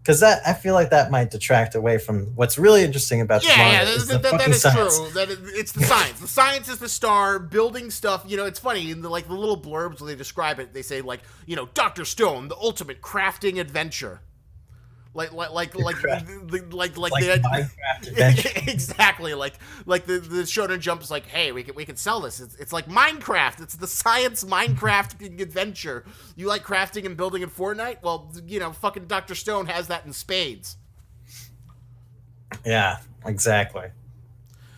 because that I feel like that might detract away from what's really interesting about the manga. That is science. True. It's the science. The science is the star. Building stuff. It's funny in the little blurbs when they describe it. They say like Dr. Stone, the ultimate crafting adventure. Like Minecraft adventure. Exactly like the Shonen Jump is like, hey, we can sell this. It's like Minecraft. It's the science Minecraft adventure. You like crafting and building in Fortnite? Well, fucking Dr. Stone has that in spades. Yeah, exactly.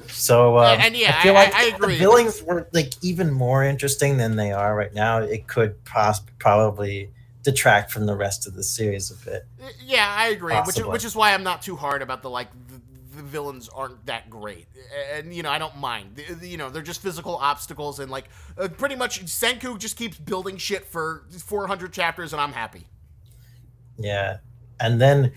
So and yeah, I feel like I if agree. the villains were like even more interesting than they are right now, it could probably detract from the rest of the series a bit. Yeah, I agree. Possibly. Which is why I'm not too hard about the villains aren't that great, and I don't mind. They're just physical obstacles, and like pretty much Senku just keeps building shit for 400 chapters, and I'm happy. Yeah, and then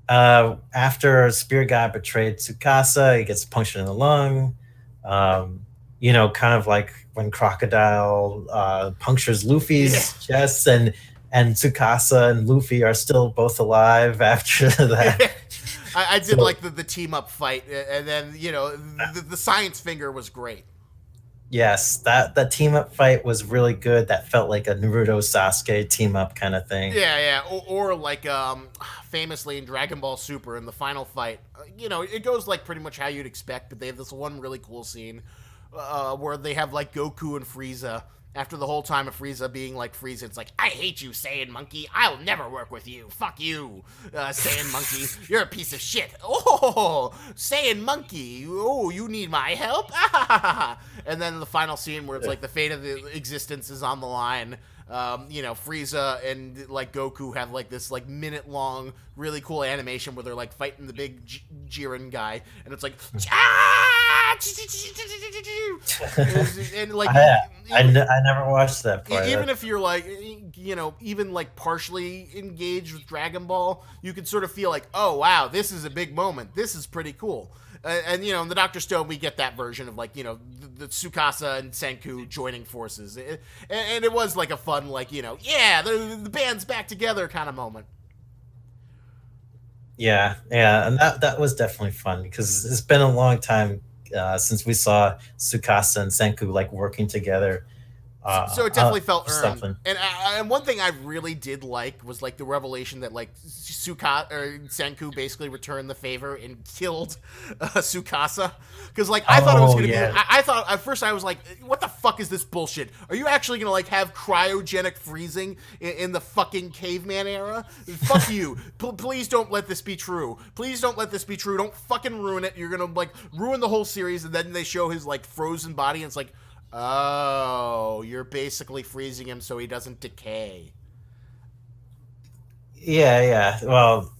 after Spear Guy betrayed Tsukasa, he gets punctured in the lung. Kind of like when Crocodile punctures Luffy's chest, and Tsukasa and Luffy are still both alive after that. I did like the team up fight, and then the science finger was great. Yes, that team up fight was really good. That felt like a Naruto Sasuke team up kind of thing. Yeah. Or like famously in Dragon Ball Super in the final fight, it goes like pretty much how you'd expect, but they have this one really cool scene where they have like Goku and Frieza. After the whole time of Frieza being like Frieza, it's like, I hate you, Saiyan Monkey. I'll never work with you. Fuck you, Saiyan Monkey. You're a piece of shit. Oh, Saiyan Monkey. Oh, you need my help? And then the final scene where it's like the fate of the existence is on the line. Frieza and like Goku have like this like minute long, really cool animation where they're like fighting the big Jiren guy, and it's like, and like I never watched that part. Even if you're like, even like partially engaged with Dragon Ball, you can sort of feel like, oh wow, this is a big moment. This is pretty cool. And in the Dr. Stone, we get that version of like the Tsukasa and Senku joining forces, and it was like a fun like yeah, the band's back together kind of moment. Yeah, and that was definitely fun because it's been a long time since we saw Tsukasa and Senku like working together. So it definitely felt earned. something. And one thing I really did like was like the revelation that like Senku basically returned the favor and killed Tsukasa. Because like I thought it was Oh gonna be. yeah, I thought at first I was like, what the fuck is this bullshit? Are you actually gonna like have cryogenic freezing in the fucking caveman era? Fuck you. Please don't let this be true. Please don't let this be true. Don't fucking ruin it. You're gonna like ruin the whole series, and then they show his like frozen body, and it's like, oh, you're basically freezing him so he doesn't decay. yeah. Well,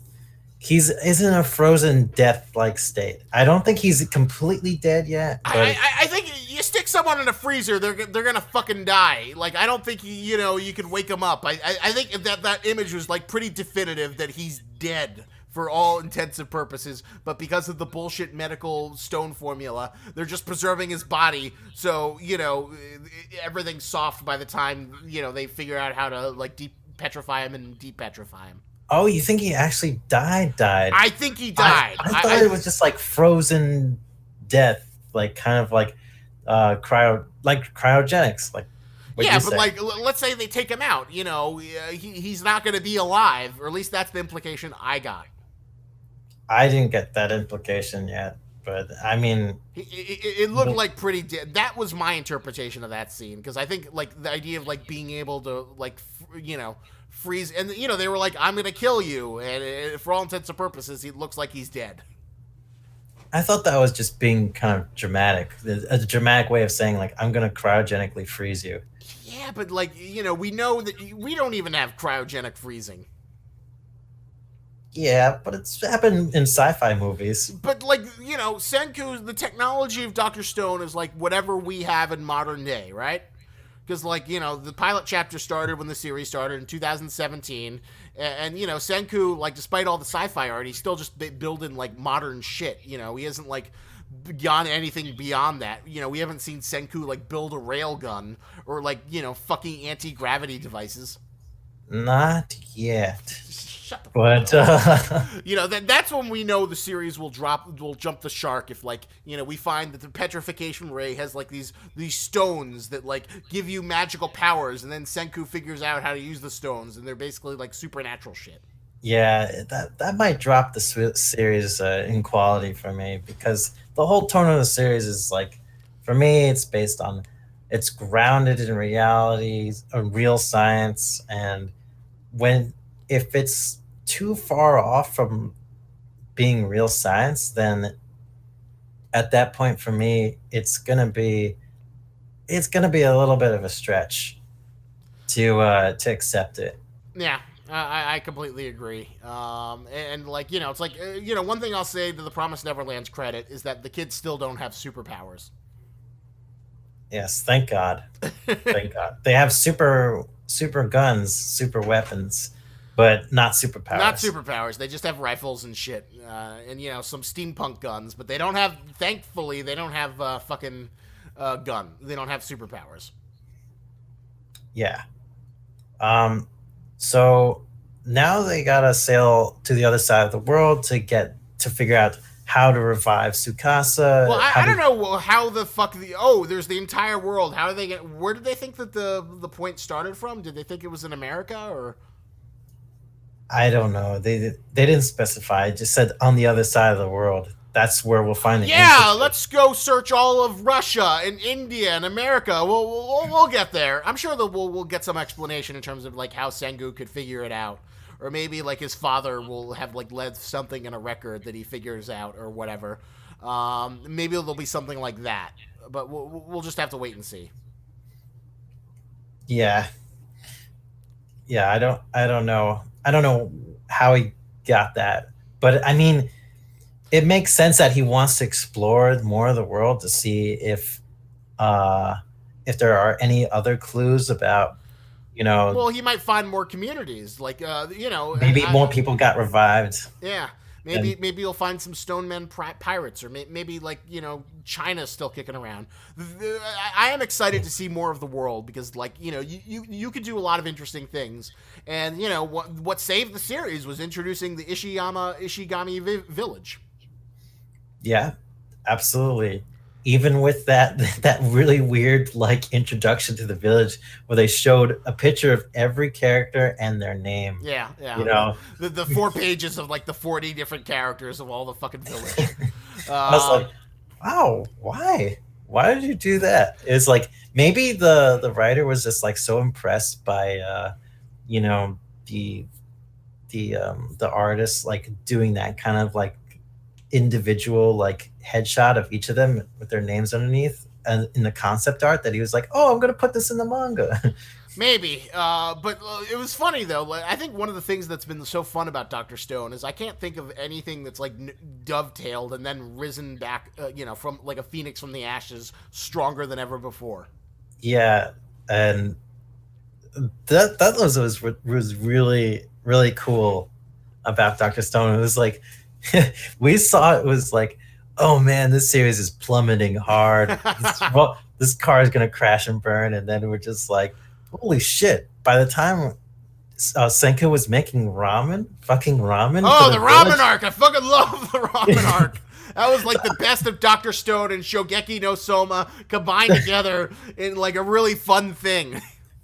he's in a frozen death like state. I don't think he's completely dead yet, but I think you stick someone in a freezer, they're gonna fucking die. Like I don't think you can wake him up. I think that image was like pretty definitive that he's dead for all intensive purposes, but because of the bullshit medical stone formula, they're just preserving his body. So everything's soft by the time they figure out how to like petrify him and depetrify him. oh, you think he actually died? I think he died. I thought it was just like frozen death, like kind of like cryogenics, like what Yeah, you but say. like, let's say they take him out. He's not going to be alive, or at least that's the implication I got. I didn't get that implication yet, but I mean, It looked like pretty. That was my interpretation of that scene because I think like the idea of like being able to like freeze, and they were like, "I'm going to kill you," and for all intents and purposes, he looks like he's dead. I thought that was just being kind of dramatic, a dramatic way of saying like I'm gonna cryogenically freeze you. Yeah, but like we know that we don't even have cryogenic freezing. Yeah, but it's happened in sci-fi movies. But like Senku, the technology of Doctor Stone is like whatever we have in modern day, right? Because like the pilot chapter started when the series started in 2017, and Senku, like despite all the sci-fi art, he's still just building like modern shit. He isn't like beyond anything beyond that. We haven't seen Senku like build a rail gun or like fucking anti-gravity devices. Not yet, Shut the but that's when we know the series will jump the shark if like we find that the petrification ray has like these stones that like give you magical powers, and then Senku figures out how to use the stones, and they're basically like supernatural shit. yeah, that might drop the series in quality for me because the whole tone of the series is like, for me, it's grounded in reality, real science, and if it's too far off from being real science, then at that point for me, it's gonna be a little bit of a stretch to accept it. Yeah, I completely agree. And like it's like one thing I'll say to the Promised Neverland's credit is that the kids still don't have superpowers. Yes, thank God. Thank God. They have super guns, super weapons, but not superpowers. Not superpowers. They just have rifles and shit, and some steampunk guns. But they don't have. Thankfully, they don't have fucking gun. They don't have superpowers. Yeah. So now they gotta sail to the other side of the world to figure out how to revive Tsukasa. Well, I don't know how the fuck there's the entire world. How do they get? Where did they think that the point started from? Did they think it was in America or? I don't know. They didn't specify. It just said on the other side of the world. That's where we'll find it. Yeah, let's go search all of Russia and India and America. We'll get there. I'm sure that we'll get some explanation in terms of like how Sengu could figure it out, or maybe like his father will have like led something in a record that he figures out or whatever. Maybe there'll be something like that, but we'll just have to wait and see. Yeah. Yeah, I don't know. I don't know how he got that. But I mean, it makes sense that he wants to explore more of the world to see if there are any other clues about, Well, he might find more communities, like maybe more people got revived. Yeah, maybe you'll find some Stone Men pirates, or maybe like China's still kicking around. I am excited to see more of the world because like you could do a lot of interesting things, and what saved the series was introducing the Ishigami village. Yeah, absolutely. even with that that really weird like introduction to the village where they showed a picture of every character and their name, Yeah, you yeah. know, The 4 pages of like the 40 different characters of all the fucking village. I was like, Um, wow, why did you do that? It's like maybe the writer was just like so impressed by you know, the the artist like doing that kind of like individual like headshot of each of them with their names underneath and in the concept art, that he was like, oh, I'm gonna put this in the manga. Maybe, but it was funny though. Like, I think one of the things that's been so fun about Doctor Stone is I can't think of anything that's like dovetailed and then risen back, from like a phoenix from the ashes, stronger than ever before. Yeah, and that was really really cool about Dr. Stone. It was like we saw it was like, oh man, this series is plummeting hard. This car is gonna crash and burn, and then we're just like, holy shit! By the time Senku was making fucking ramen for Oh, the the ramen village, arc! I fucking love the ramen arc. That was like the best of Doctor Stone and Shogeki no Soma combined together in like a really fun thing.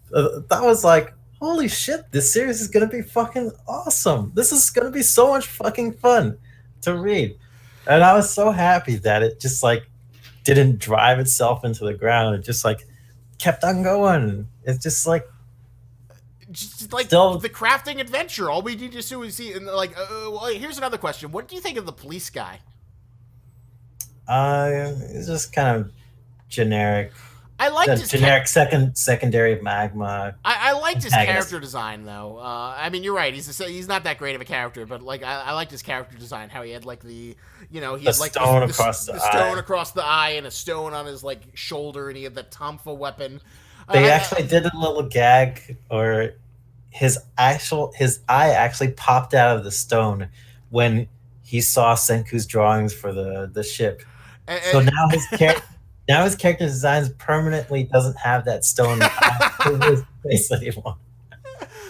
that was like, holy shit, this series is gonna be fucking awesome. This is gonna be so much fucking fun to read. And I was so happy that it just like didn't drive itself into the ground. It just like kept on going. It's just like Just like still the crafting adventure. All we need to do is see. And like, well, here's another question: what do you think of the police guy? it's just kind of generic, I liked the his generic secondary magma I liked his antagonist. character design though. I mean, you're right. He's not that great of a character, but like I liked his character design. How he had like he The had like stone across the stone eye. across the eye and a stone on his like shoulder, and he had the tonfa weapon. They I, actually did a little gag, or his eye actually popped out of the stone when he saw Senku's drawings for the ship. So I, now his character designs permanently doesn't have that stone in his face anymore.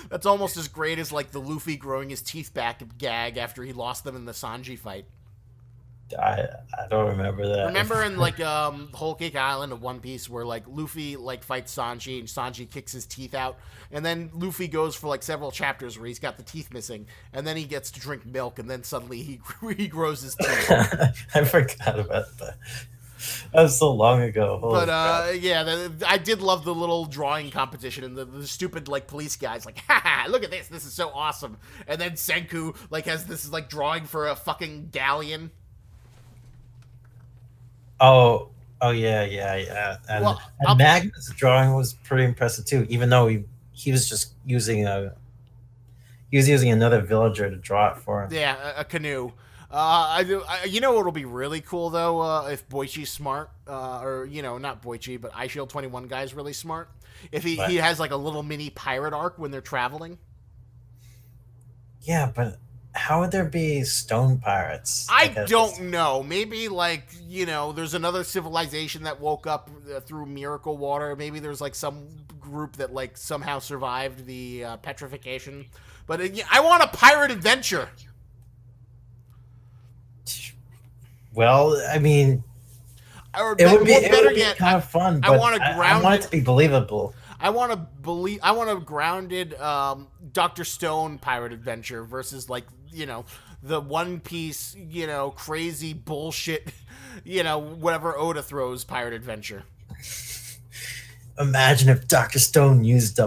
that's almost as great as like the Luffy growing his teeth back gag after he lost them in the Sanji fight. I I don't remember that. Remember in like Whole Cake Island of One Piece where like Luffy like fights Sanji and Sanji kicks his teeth out, and then Luffy goes for like several chapters where he's got the teeth missing, and then he gets to drink milk, and then suddenly he grows his teeth. I forgot about that. That was so long ago. Holy But crap. yeah, I did love the little drawing competition and the stupid like police guys like, haha, look at this is so awesome, and then Senku like has this like drawing for a fucking galleon. Oh yeah, yeah, yeah. Well, And Magnus' drawing was pretty impressive too, even though he was just using another villager to draw it for him. yeah, a canoe. You know what'll be really cool though, if Boichi's smart, or not Boichi, but iShield 21 guy's really smart. If he But has like a little mini pirate arc when they're traveling. yeah, but how would there be stone pirates? I Like, don't know. Maybe like there's another civilization that woke up through miracle water. Maybe there's like some group that like somehow survived the petrification. But I want a pirate adventure. well, I mean, Or it better would be yet, kind of fun, I but want a I want it grounded. to be believable. I want a grounded Doctor Stone pirate adventure versus like the One Piece crazy bullshit whatever Oda throws pirate adventure. Imagine if Doctor Stone used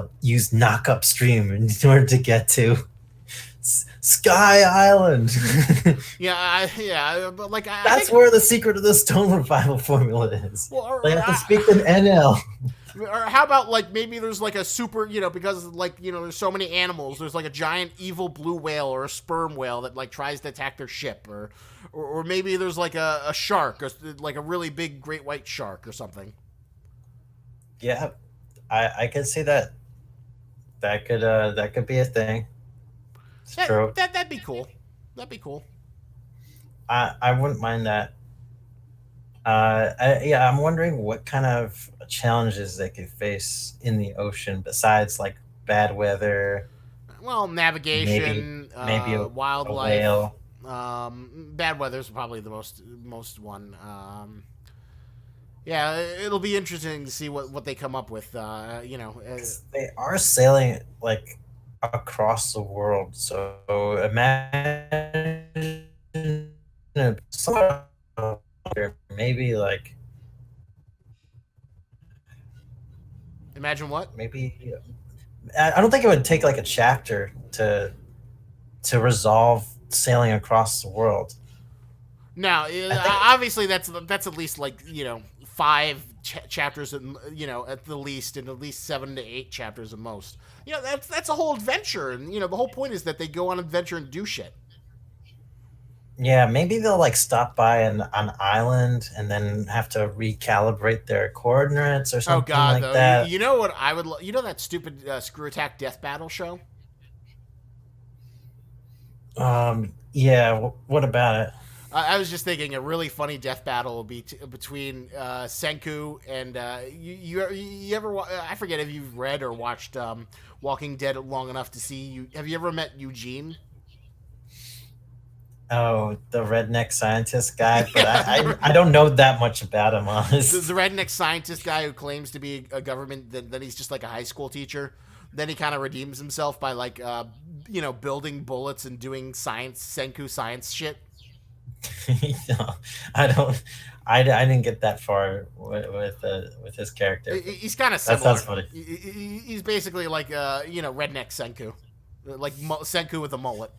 knock upstream in order to get to Sky Island. But like I That's think, where the secret of the stone revival formula is. well, They have to speak in NL. or how about like maybe there's like a super because like there's so many animals, there's like a giant evil blue whale or a sperm whale that like tries to attack their ship, or maybe there's like a shark, or like a really big great white shark or something. Yeah, I can see that. That could be a thing. It's true. That'd be cool. That'd be cool. I wouldn't mind that. I'm wondering what kind of challenges they could face in the ocean besides like bad weather, Well, maybe navigation, a wildlife. whale. Bad weather's probably the most one. Yeah, it'll be interesting to see what they come up with. 'Cause they are sailing like across the world. So imagine somewhere maybe like Imagine what? maybe I don't think it would take like a chapter to resolve sailing across the world. Now, I think obviously, that's at least like five chapters, at the least, and at least 7 to 8 chapters at most. That's a whole adventure, and the whole point is that they go on adventure and do shit. yeah, maybe they'll like stop by an island and then have to recalibrate their coordinates or Oh something God, like though, that. you know what I would, that stupid Screw Attack Death Battle show. Yeah, what about it? I was just thinking a really funny death battle will be between Senku and you ever I forget if you've read or watched Walking Dead long enough to see you. Have you ever met Eugene? Oh, the redneck scientist guy, but Yeah, I don't know that much about him, the honest. redneck scientist guy who claims to be a government. Then he's just like a high school teacher. Then he kind of redeems himself by like building bullets and doing science Senku science shit. No, I don't. I didn't get that far with his character, but He's kind of that sounds similar. funny. He's basically like redneck Senku, like Senku with a mullet.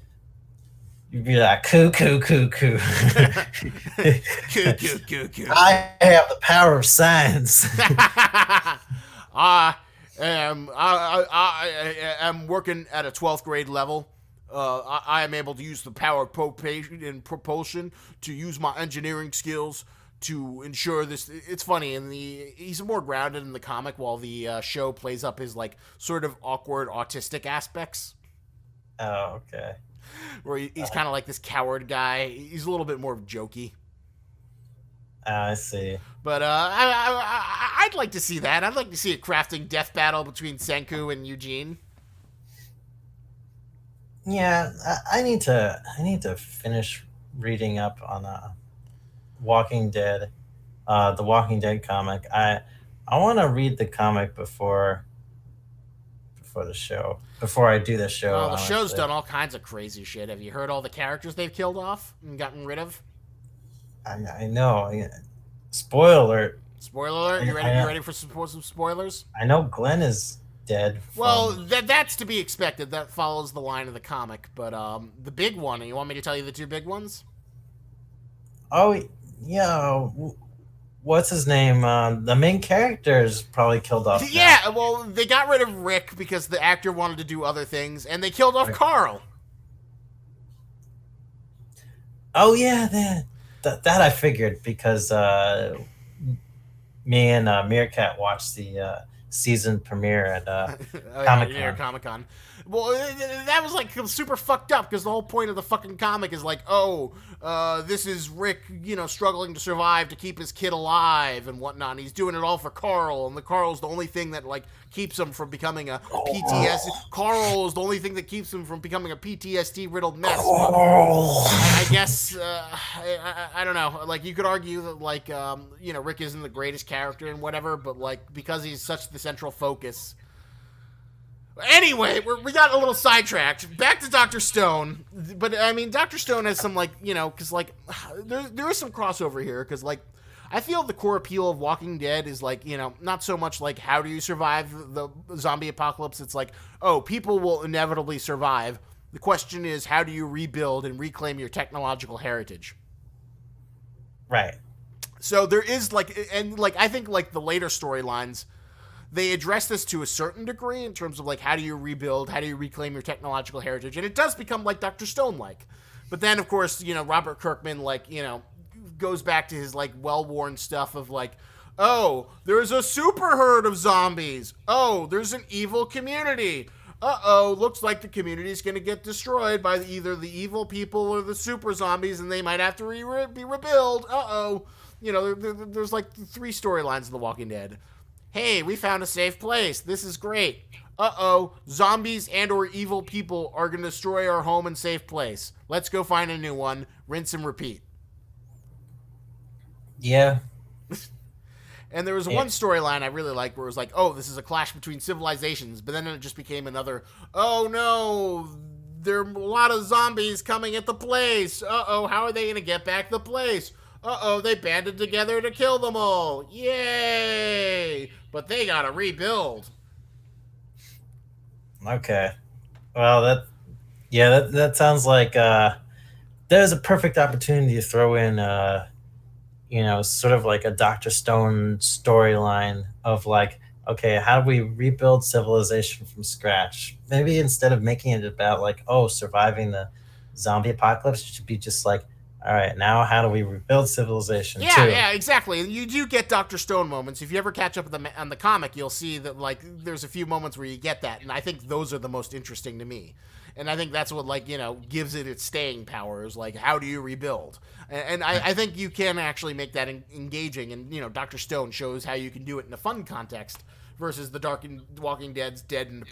You'd be like, coo, coo, coo, coo. Coo, coo, coo, coo, coo. I have the power of science. I am working at a 12th grade level. I am able to use the power of propulsion to use my engineering skills to ensure this. It's funny, and he's more grounded in the comic, while the show plays up his like sort of awkward autistic aspects, Oh, okay. where he's kind of like this coward guy. He's a little bit more jokey. I see. But I'd like to see that. I'd like to see a crafting death battle between Senku and Eugene. Yeah, I need to finish reading up on Walking Dead, the Walking Dead comic. I want to read the comic before the show, before I do the show. Well, the show's Honestly, done all kinds of crazy shit. Have you heard all the characters they've killed off and gotten rid of? I know. Spoiler alert. Spoiler alert! You ready? You ready for some spoilers? I know Glenn is dead Well, from. that's to be expected. That follows the line of the comic. But the big one. You want me to tell you the two big ones? Oh yeah, what's his name? The main character is probably killed off now. Yeah. Well, they got rid of Rick because the actor wanted to do other things, and they killed off Right. Carl. Oh yeah, that I figured because me and Meerkat watched the season premiere at Oh yeah, Comic near Con. Comic Con. Well, that was like super fucked up because the whole point of the fucking comic is like, oh, this is Rick, struggling to survive to keep his kid alive and whatnot. And he's doing it all for Carl, and the Carl's the only thing that like keeps him from becoming a PTSD. Carl is the only thing that keeps him from becoming a PTSD riddled mess. But I guess I don't know. Like you could argue that like Rick isn't the greatest character and whatever, but like because he's such the central focus. Anyway, we got a little sidetracked. Back to Doctor Stone, but I mean Doctor Stone has some like because like there is some crossover here because like I feel the core appeal of Walking Dead is like not so much like how do you survive the zombie apocalypse. It's like people will inevitably survive. The question is, how do you rebuild and reclaim your technological heritage? Right. So there is I think like the later storylines, they address this to a certain degree in terms of like how do you rebuild, how do you reclaim your technological heritage, and it does become like Dr. Stone like. But then of course, Robert Kirkman goes back to his like well-worn stuff of like, oh, there's a super herd of zombies. Oh, there's an evil community. Uh-oh, looks like the community's going to get destroyed by either the evil people or the super zombies, and they might have to be rebuilt. Uh-oh. There's like 3 storylines in The Walking Dead. Hey, we found a safe place. This is great. Uh-oh, zombies and or evil people are going to destroy our home and safe place. Let's go find a new one. Rinse and repeat. Yeah. And there was Yeah. one storyline I really liked where it was like, oh, this is a clash between civilizations, but then it just became another, oh no, there are a lot of zombies coming at the place. Uh-oh, how are they going to get back the place? Uh-oh, they banded together to kill them all. Yay! But they got to rebuild. Okay. Well, that sounds like there's a perfect opportunity to throw in sort of like a Dr. Stone storyline of like, okay, how do we rebuild civilization from scratch? Maybe instead of making it about like, oh, surviving the zombie apocalypse, it should be just like, all right, now how do we rebuild civilization Yeah, too? yeah, exactly. You do get Dr. Stone moments. If you ever catch up on the comic, you'll see that like there's a few moments where you get that, and I think those are the most interesting to me. And I think that's what gives it its staying power is like how do you rebuild? And I think you can actually make that engaging. And Dr. Stone shows how you can do it in a fun context versus the Dark and Walking Dead's dead and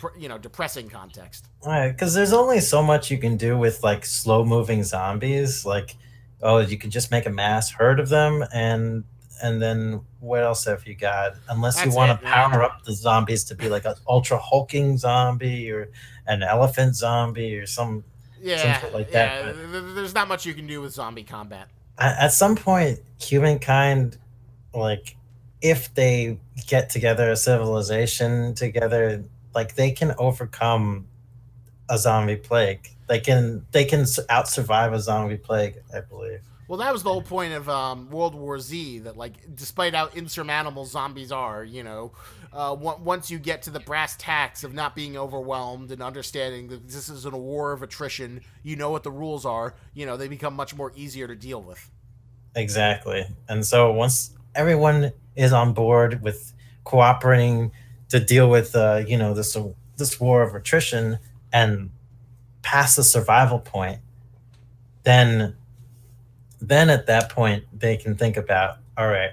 depressing context. All right, because there's only so much you can do with like slow moving zombies. Like, oh, you can just make a mass herd of them, and then what else have you got? Unless you That's want it, to man. power up the zombies to be like an ultra hulking zombie or an elephant zombie or some Yeah, shit like that. yeah. But There's not much you can do with zombie combat. at some point, humankind, like, if they get together, a civilization together, like they can overcome a zombie plague. They can out survive a zombie plague, I believe. Well, that was the whole point of World War Z. That despite how insurmountable zombies are, once you get to the brass tacks of not being overwhelmed and understanding that this isn't a war of attrition, you know what the rules are. They become much more easier to deal with. Exactly. And so once everyone is on board with cooperating to deal with this war of attrition and past the survival point, then at that point they can think about, all right,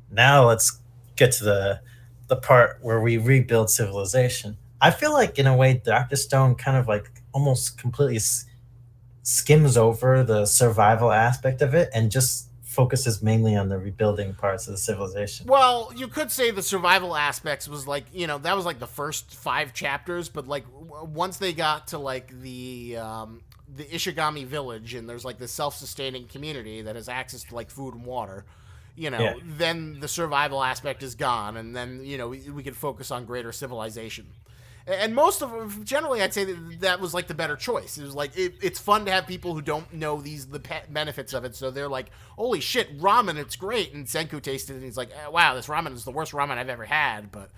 now let's get to the part where we rebuild civilization. I feel like in a way Dr. Stone kind of like almost completely skims over the survival aspect of it and just focuses mainly on the rebuilding parts of the civilization. Well, you could say the survival aspects was that was like the first 5 chapters, but once they got to the Ishigami village and there's like this self-sustaining community that has access to like food and water, Yeah. then the survival aspect is gone, and then we can focus on greater civilization. And most of them, generally, I'd say that was like the better choice. It was like it's fun to have people who don't know the benefits of it, so they're like, "Holy shit, ramen! It's great!" And Senku tasted it, and he's like, "Wow, this ramen is the worst ramen I've ever had." But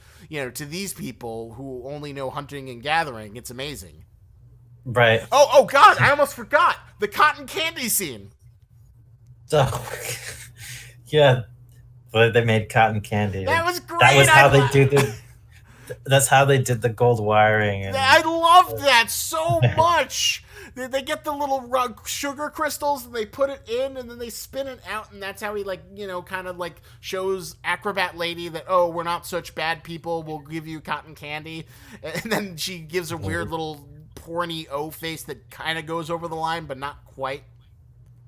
to these people who only know hunting and gathering, it's amazing. Right. Oh God, I almost forgot the cotton candy scene. So yeah, but they made cotton candy. That was great. That was how they do the. That's how they did the gold wiring. And I loved that so much. They get the little sugar crystals and they put it in and then they spin it out, and that's how he kind of shows Acrobat Lady that, oh, we're not such bad people, we'll give you cotton candy. And then she gives a weird little porny O face that kind of goes over the line but not quite.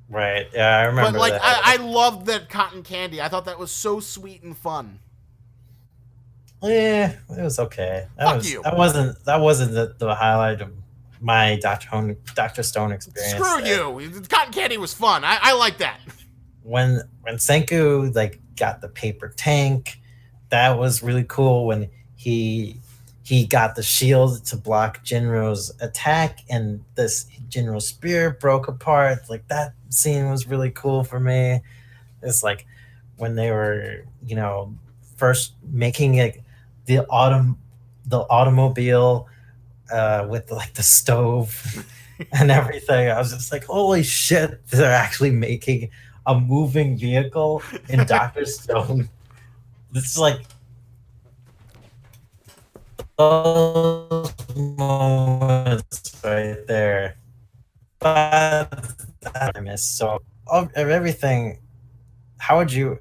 Right. Yeah, I remember But that. I loved that cotton candy. I thought that was so sweet and fun. Yeah, it was okay. Fuck you. That wasn't the highlight of my Dr. Stone experience. Screw you. Cotton candy was fun. I like that. When Senku got the paper tank, that was really cool. When he got the shield to block Jinro's attack, and this Jinro's spear broke apart. Like, that scene was really cool for me. It's like when they were, first making it the automobile with the stove and everything. I was just like, holy shit, they're actually making a moving vehicle in Dr. Stone. It's like those moments right there. But I miss so of everything. How would you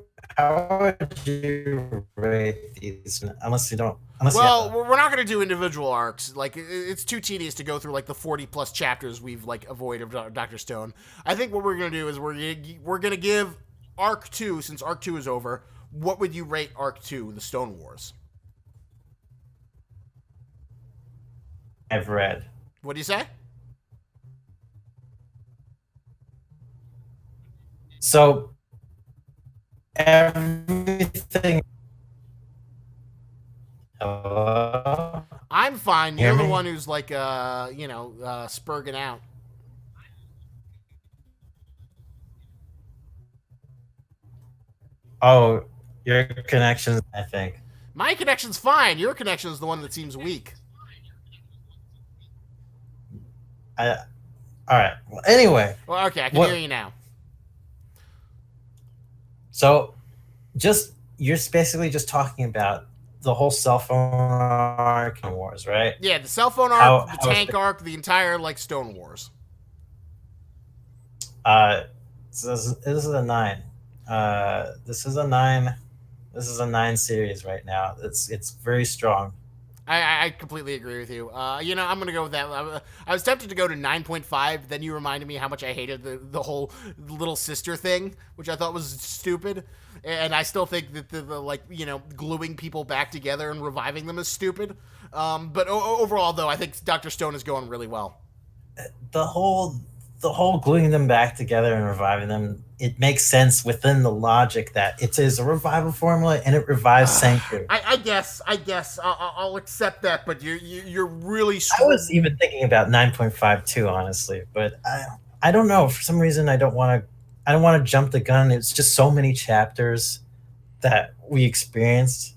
rate these? Unless you don't. Well, we're not going to do individual arcs. It's too tedious to go through the 40+ chapters we've avoided of Dr. Stone. I think what we're going to do is we're going to give arc 2, since arc 2 is over, what would you rate Arc 2, the Stone Wars? I've read. What do you say? So everything. Hello? I'm fine. Hear You're the me? one who's like, spurging out. Oh, your connections, I think. My connection's fine. Your connection is the one that seems weak. I all right. Well, anyway, Well, okay, I can hear what? you now. So just you're basically just talking about the whole cell phone arc and wars, right? Yeah, the cell phone arc, How the how is tank arc, the entire like Stone Wars. uh this is a nine. This is a nine. This is a nine series right now. It's very strong. I completely agree with you. I'm gonna go with that. I was tempted to go to 9.5. Then you reminded me how much I hated the whole little sister thing, which I thought was stupid. And I still think that the like gluing people back together and reviving them is stupid. But overall, though, I think Doctor Stone is going really well. The whole gluing them back together and reviving them, it makes sense within the logic that it is a revival formula and it revives Senku. I guess I'll accept that, but you're really I was even thinking about 9.5 too, honestly, but I don't know. For some reason, I don't want to jump the gun. It's just so many chapters that we experienced.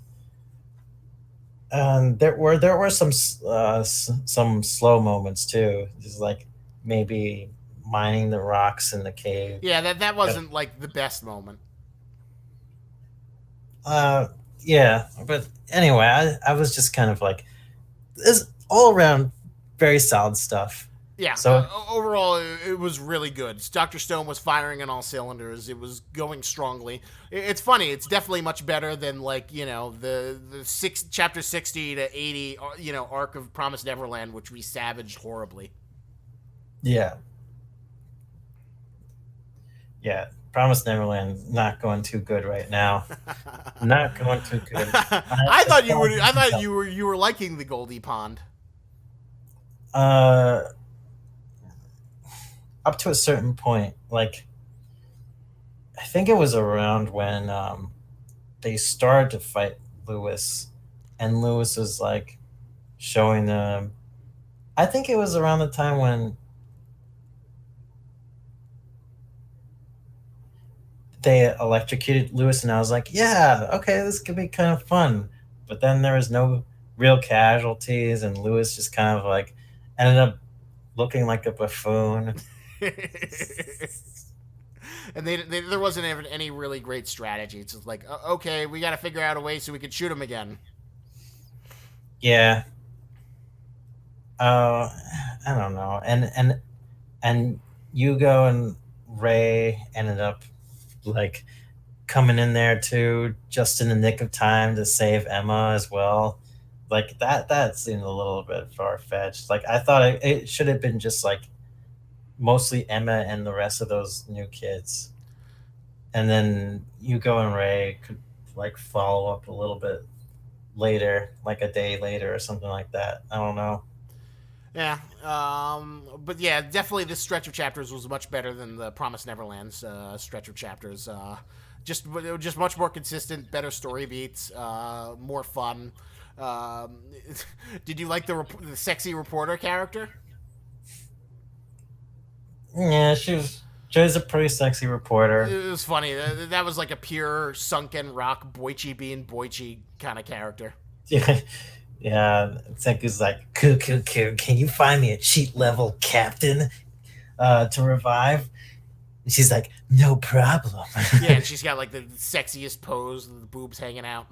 There were some slow moments too, just like maybe mining the rocks in the cave. Yeah, that wasn't like the best moment. Uh, yeah, but anyway, I was just kind of like this all around very solid stuff. Yeah, So overall, it was really good. Dr. Stone was firing on all cylinders. It was going strongly. It's funny. It's definitely much better than, like, the chapter 60 to 80, arc of Promised Neverland, which we savaged horribly. yeah, yeah, Promised Neverland not going too good right now. Not going too good. I thought you were. I thought you were liking the Goldie Pond. Uh, up to a certain point, like I think it was around when they started to fight Lewis, and Lewis was like showing them. I think it was around the time when they electrocuted Lewis, and I was like, yeah, okay, this could be kind of fun. But then there was no real casualties, and Lewis just kind of like ended up looking like a buffoon. And there wasn't even any really great strategy. It's just like, okay, we got to figure out a way so we can shoot him again. Yeah. I don't know. And Hugo and Ray ended up like coming in there too, just in the nick of time to save Emma as well. Like that seemed a little bit far fetched. Like I thought it should have been just like mostly Emma and the rest of those new kids, and then Hugo and Ray could like follow up a little bit later, like a day later or something like that. I don't know. Yeah, but yeah, definitely this stretch of chapters was much better than the Promised Neverland's stretch of chapters. Just much more consistent, better story beats, more fun. Um, did you like the sexy reporter character? Yeah, she was a pretty sexy reporter. It was funny. That was like a pure sunken rock Boichi being Boichi kind of character. Yeah, yeah. Senku's like, can you find me a cheat level captain to revive? And she's like, no problem. Yeah, and she's got like the sexiest pose, the boobs hanging out.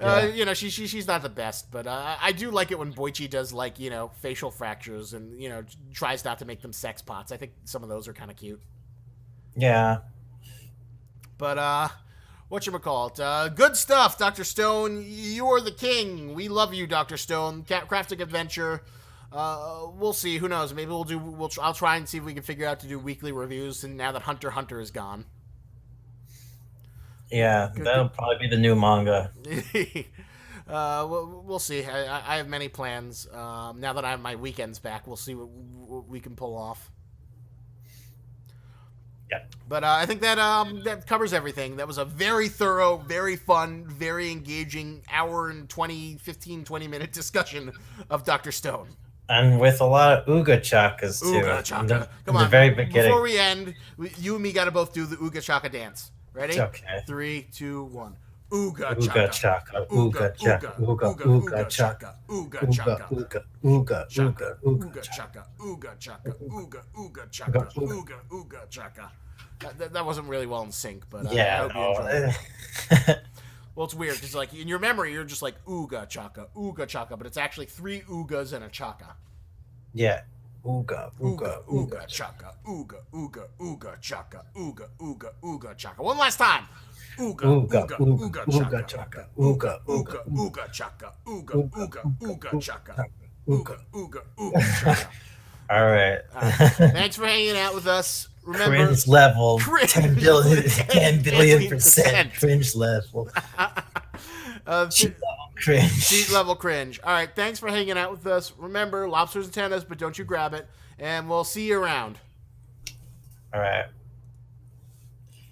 Yeah. She's not the best, but I do like it when Boichi does like facial fractures and tries not to make them sex pots. I think some of those are kind of cute. Yeah. But whatchamacallit, good stuff, Dr. Stone. You are the king. We love you, Dr. Stone. Crafting Adventure. We'll see. Who knows? Maybe I'll try and see if we can figure out to do weekly reviews. And now that Hunter x Hunter is gone. Yeah, that'll probably be the new manga. We'll see. I have many plans. Now that I have my weekends back, we'll see what we can pull off. Yeah. But I think that covers everything. That was a very thorough, very fun, very engaging hour and 20 minute discussion of Dr. Stone. And with a lot of Ooga Chakas too. Ooga Chaka. Come The on. very beginning. Before we end, you and me got to both do the Ooga Chaka dance. Ready? Okay. 3, 2, 1. Ooga Ooga Chaka. Ooga Chaka. Ooga Chaka. Ooga Chaka. Ooga Chaka. Ooga Chaka. Ooga Chaka. Ooga Chaka. Ooga Chaka. That wasn't really well in sync, but I hope you enjoyed it. Well, it's weird because, like, in your memory, you're just like Ooga Chaka, but it's actually 3 Oogas and a Chaka. Yeah. Ooga Chaka. Ooga Chaka. Ooga Chaka. One last time. Ooga Chaka. Ooga Chaka. Ooga Chaka. Ooga Chaka. Ooga Chaka. All right. Thanks for hanging out with us. Remember, cringe level 10 billion% cringe level. Cheat level cringe. All right, thanks for hanging out with us. Remember, lobsters and tennis, but don't you grab it. And we'll see you around. All right.